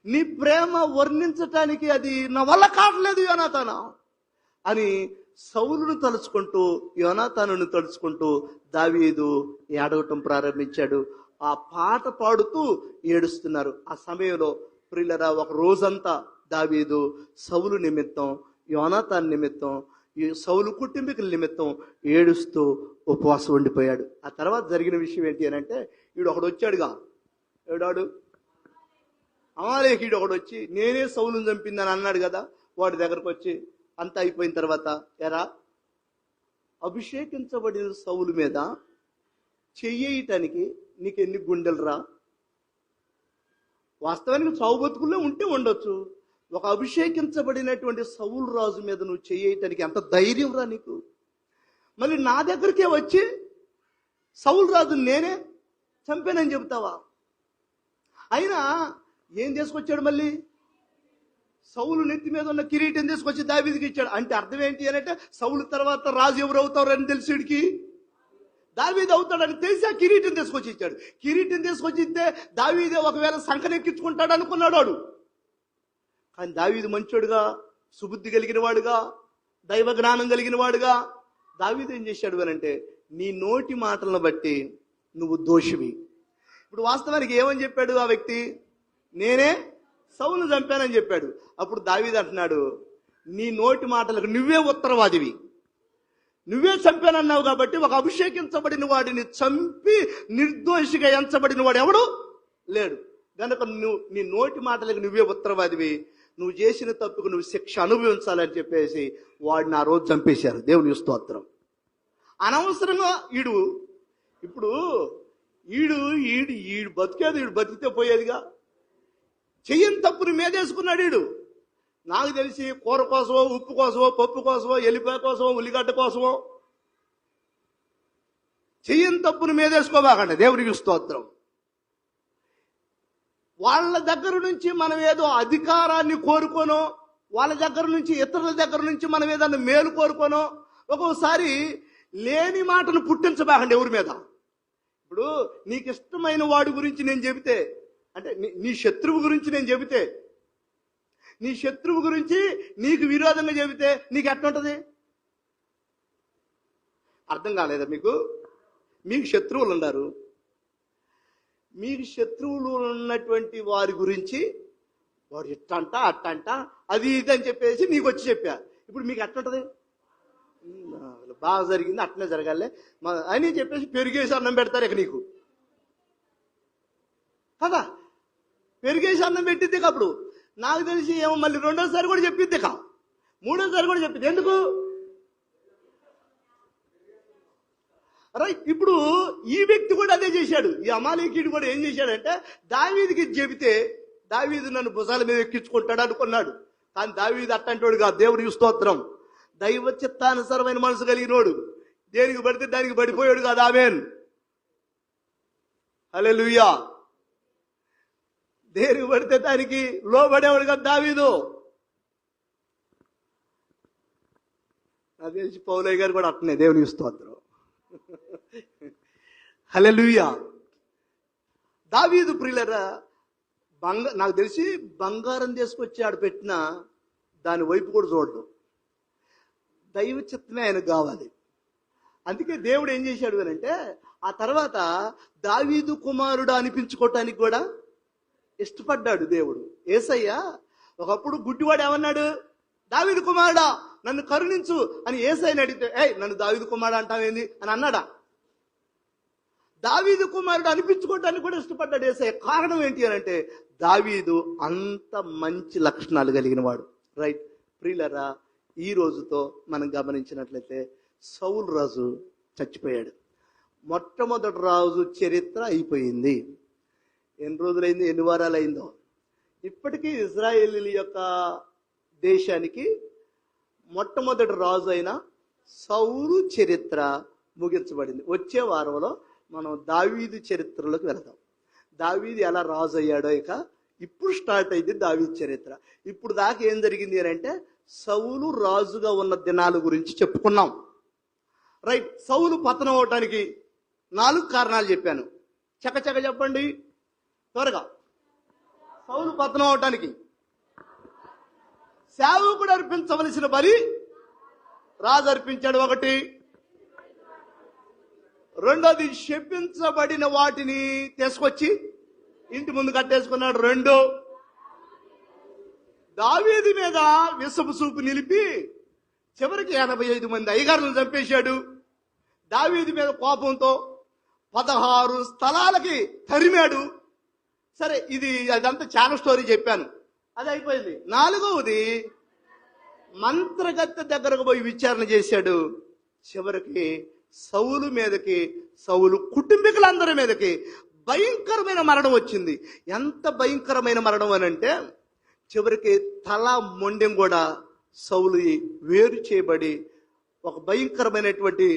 నీ ప్రేమ వర్ణించటానికి అది నా వల్ల కావట్లేదు యోనాతానా అని సౌలును తలుచుకుంటూ, యోనాతానును తలుచుకుంటూ దావీదు ఏడవటం ప్రారంభించాడు. ఆ పాట పాడుతూ ఏడుస్తున్నారు. ఆ సమయంలో ప్రియులరా, ఒక రోజంతా దావీదు సౌలు నిమిత్తం, యోనాతాను నిమిత్తం, ఈ సౌలు కుటుంబీకుల నిమిత్తం ఏడుస్తూ ఉపవాసం ఉండిపోయాడు. ఆ తర్వాత జరిగిన విషయం ఏంటి అని అంటే, వీడు ఒకడు వచ్చాడుగా, ఏడాడు అమాలేకీయుడు ఒకడు వచ్చి నేనే సౌలుని చంపిందని అన్నాడు కదా. వాడి దగ్గరకు వచ్చి అంతా అయిపోయిన తర్వాత, ఎరా అభిషేకించబడిన సౌలు మీద చెయ్యటానికి నీకెన్ని గుండెలు రా? వాస్తవానికి చావు బతుకుల్లో ఉంటే ఉండొచ్చు, ఒక అభిషేకించబడినటువంటి సౌలు రాజు మీద నువ్వు చెయ్యటానికి ఎంత ధైర్యం రా నీకు? మళ్ళీ నా దగ్గరికే వచ్చి సౌలు రాజు నేనే చంపానని చెబుతావా? అయినా ఏం తీసుకొచ్చాడు? మళ్ళీ సౌలు నెత్తి మీద ఉన్న కిరీటం తీసుకొచ్చి దావీదుకి ఇచ్చాడు. అంటే అర్థం ఏంటి అని అంటే, సౌలు తర్వాత రాజు ఎవరు అవుతారని తెలిసిడికి దావీదు అవుతాడని తెలిసి ఆ కిరీటం తీసుకొచ్చి ఇచ్చాడు. కిరీటం తీసుకొచ్చి ఇస్తే దావీదే ఒకవేళ సంకనెక్కించుకుంటాడు అనుకున్నాడు వాడు. కానీ దావీదు మంచోడుగా, సుబుద్ధి కలిగిన వాడుగా, దైవ జ్ఞానం కలిగిన వాడుగా దావీదు ఏం చేశాడు అని అంటే, నీ నోటి మాటలను బట్టి నువ్వు దోషివి. ఇప్పుడు వాస్తవానికి ఏమని చెప్పాడు ఆ వ్యక్తి? నేనే సౌలును చంపానని చెప్పాడు. అప్పుడు దావీదు అంటున్నాడు, నీ నోటి మాటలకు నువ్వే ఉత్తరవాదివి, నువ్వే చంపానన్నావు కాబట్టి ఒక అభిషేకించబడిన వాడిని చంపి నిర్దోషిగా ఎంచబడిన వాడు ఎవడు లేడు. కనుక నీ నోటి మాటలకు నువ్వే ఉత్తరవాదివి, నువ్వు చేసిన తప్పుకు నువ్వు శిక్ష అనుభవించాలని చెప్పేసి వాడిని ఆ రోజు చంపేశారు. దేవుని స్తోత్రం. అనవసరంగా ఈడు బతికేది, ఈడు బతికితే పోయేదిగా. చెయ్యని తప్పుని మీదేసుకున్నాడు ఈడు. నాకు తెలిసి కూర కోసమో, ఉప్పు కోసమో, పప్పు కోసమో, ఎల్లిపాయ కోసమో, ఉల్లిగడ్డ కోసమో చెయ్యని తప్పుని మీదేసుకోబాకండి. దేవునికి స్తోత్రం. వాళ్ళ దగ్గర నుంచి మనం ఏదో అధికారాన్ని కోరుకోనో, వాళ్ళ దగ్గర నుంచి, ఇతరుల దగ్గర నుంచి మనం ఏదన్నా మేలు కోరుకోనో, ఒక్కోసారి లేని మాటను పుట్టించబాకండి ఎవరి మీద. ఇప్పుడు నీకు ఇష్టమైన వాడి గురించి నేను చెబితే, అంటే నీ శత్రువు గురించి నేను చెబితే, నీ శత్రువు గురించి నీకు విరోధంగా చెబితే నీకు ఎట్లుంటది? అర్థం కాలేదా మీకు? మీకు శత్రువులు ఉన్నారు, మీకు శత్రువులు ఉన్నటువంటి వారి గురించి వాడు ఇట్టంట అట్టంట అది ఇది అని చెప్పేసి నీకు వచ్చి చెప్పా. ఇప్పుడు మీకు ఎట్లుంటది? బాగా జరిగింది, అట్లనే జరగాలే అని చెప్పేసి పెరిగేసి అన్నం పెడతారు ఇక నీకు కదా. పెరిగేసి అన్నం పెట్టిద్ది. అప్పుడు నాకు తెలిసి ఏమో మళ్ళీ రెండోసారి కూడా చెప్పిద్ది, మూడోసారి కూడా చెప్పింది. ఎందుకు? రైట్. ఇప్పుడు ఈ వ్యక్తి కూడా అదే చేశాడు. ఈ అమాలేకీయుడు కూడా ఏం చేశాడంటే, దావీదుకి చెబితే దావీదు నన్ను భుజాల మీద ఎక్కించుకుంటాడు అనుకున్నాడు. కానీ దావీదు అట్టంటోడు కాదు. దేవునికి స్తోత్రం. దైవ చిత్తానుసారమైన మనసు కలిగినోడు. దేనికి పడితే దానికి పడిపోయాడు కాదు. ఆమేన్, హల్లెలూయా. దేనికి పడితే దానికి లోబడేవాడు కదా దావీదు. నాకు తెలిసి పౌలయ్య గారు కూడా అట్నే. దేవునికి స్తోత్రం, హల్లెలూయా. దావీదు ప్రియులరా, నాకు తెలిసి బంగారం తీసుకొచ్చి ఆడ పెట్టిన దాని వైపు కూడా చూడడు. దైవ చిత్తమే ఆయనకు కావాలి. అందుకే దేవుడు ఏం చేశాడు అని అంటే, ఆ తర్వాత దావీదు కుమారుడు అనిపించుకోవటానికి కూడా ఇష్టపడ్డాడు దేవుడు. యేసయ్య ఒకప్పుడు గుడ్డివాడు ఏమన్నాడు? దావీదు కుమారుడా నన్ను కరుణించు అని యేసయ్యని అడిగితే, నన్ను దావీదు కుమారుడు అంటావేంది అని అన్నాడా? దావీదు కుమారుడు అనిపించుకోవటానికి కూడా ఇష్టపడ్డాడు యేసయ్య. కారణం ఏంటి అని అంటే, దావీదు అంత మంచి లక్షణాలు కలిగిన వాడు. రైట్ ప్రియులరా, ఈ రోజుతో మనం గమనించినట్లయితే సౌలు రాజు చచ్చిపోయాడు. మొట్టమొదటి రాజు చరిత్ర అయిపోయింది. ఎన్ని రోజులైంది, ఎన్ని వారాలు అయిందో. ఇప్పటికీ ఇజ్రాయేలీల యొక్క దేశానికి మొట్టమొదటి రాజు అయిన సౌలు చరిత్ర ముగించబడింది. వచ్చే వారంలో మనం దావీదు చరిత్రలోకి వెళదాం. దావీదు ఎలా రాజు అయ్యాడో ఇప్పుడు స్టార్ట్ అయింది దావీదు చరిత్ర. ఇప్పుడు దాకా ఏం జరిగింది అని అంటే, సౌలు రాజుగా ఉన్న దినాల గురించి చెప్పుకున్నాం. రైట్, సౌలు పతనం అవటానికి 4 కారణాలు చెప్పాను. చకచక చెప్పండి త్వరగా. సౌలు పతనం అవటానికి సేవకుడు అర్పించవలసిన బలి రాజు అర్పించాడు, 1. రెండోది, శపించబడిన వాటిని తీసుకొచ్చి ఇంటి ముందు కట్టేసుకున్నాడు. 2, దావీదు మీద విషపు చూపు నిలిపి చివరికి 85 మంది అయ్యగారులను చంపేశాడు. దావీదు మీద కోపంతో 16 స్థలాలకి తరిమాడు. సరే, అదంతా చాలా స్టోరీ చెప్పాను, అది అయిపోయింది. 4వది, మంత్రగత్తె దగ్గరకు పోయి విచారణ చేశాడు. చివరికి సౌలు మీదకి, సౌలు కుటుంబీకులందరి మీదకి భయంకరమైన మరణం వచ్చింది. ఎంత భయంకరమైన మరణం అని అంటే, చివరికి తల మొండెం కూడా సౌలు వేరు చేయబడి ఒక భయంకరమైనటువంటి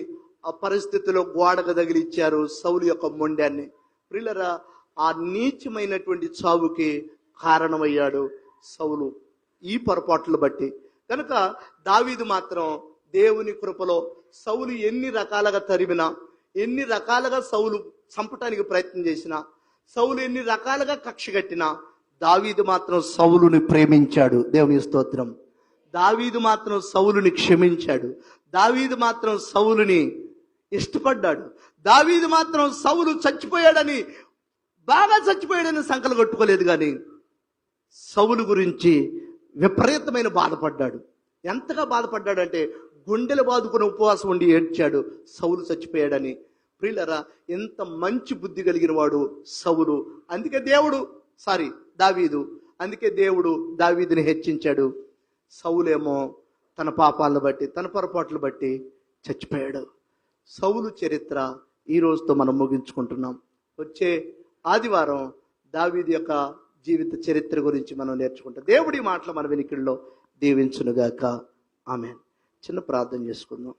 ఆ పరిస్థితిలో గోడకు తగిలిచ్చారు సౌలు యొక్క మొండాన్ని. ప్రియులరా, ఆ నీచమైనటువంటి చావుకి కారణమయ్యాడు సౌలు ఈ పొరపాట్లు బట్టి. కనుక దావీదు మాత్రం దేవుని కృపలో సౌలు ఎన్ని రకాలుగా తరిమినా, ఎన్ని రకాలుగా సౌలు చంపటానికి ప్రయత్నం చేసినా, సౌలు ఎన్ని రకాలుగా కక్ష కట్టినా, దావీదు మాత్రం సౌలుని ప్రేమించాడు. దేవుని స్తోత్రం. దావీదు మాత్రం సౌలుని క్షమించాడు. దావీదు మాత్రం సౌలుని ఇష్టపడ్డాడు. దావీదు మాత్రం సౌలు చచ్చిపోయాడని, బాగా చచ్చిపోయాడని సంకలు కొట్టుకోలేదు, కానీ సౌలు గురించి విపరీతమైన బాధపడ్డాడు. ఎంతగా బాధపడ్డాడంటే గుండెలు బాదుకుని ఉపవాసం ఉండి ఏడ్చాడు సౌలు చచ్చిపోయాడని. ప్రియులరా, ఎంత మంచి బుద్ధి కలిగిన వాడు సౌలు. అందుకే దేవుడు దావీదుని హెచ్చించాడు. సౌలేమో తన పాపాలను బట్టి, తన పొరపాట్లు బట్టి చచ్చిపోయాడు. సౌలు చరిత్ర ఈ రోజుతో మనం ముగించుకుంటున్నాం. వచ్చే ఆదివారం దావీదు యొక్క జీవిత చరిత్ర గురించి మనం నేర్చుకుంటాం. దేవుడి మాటలు మన వినికిడిలో దీవించునుగాక. ఆమేన్. చిన్న ప్రార్థన చేసుకుందాం.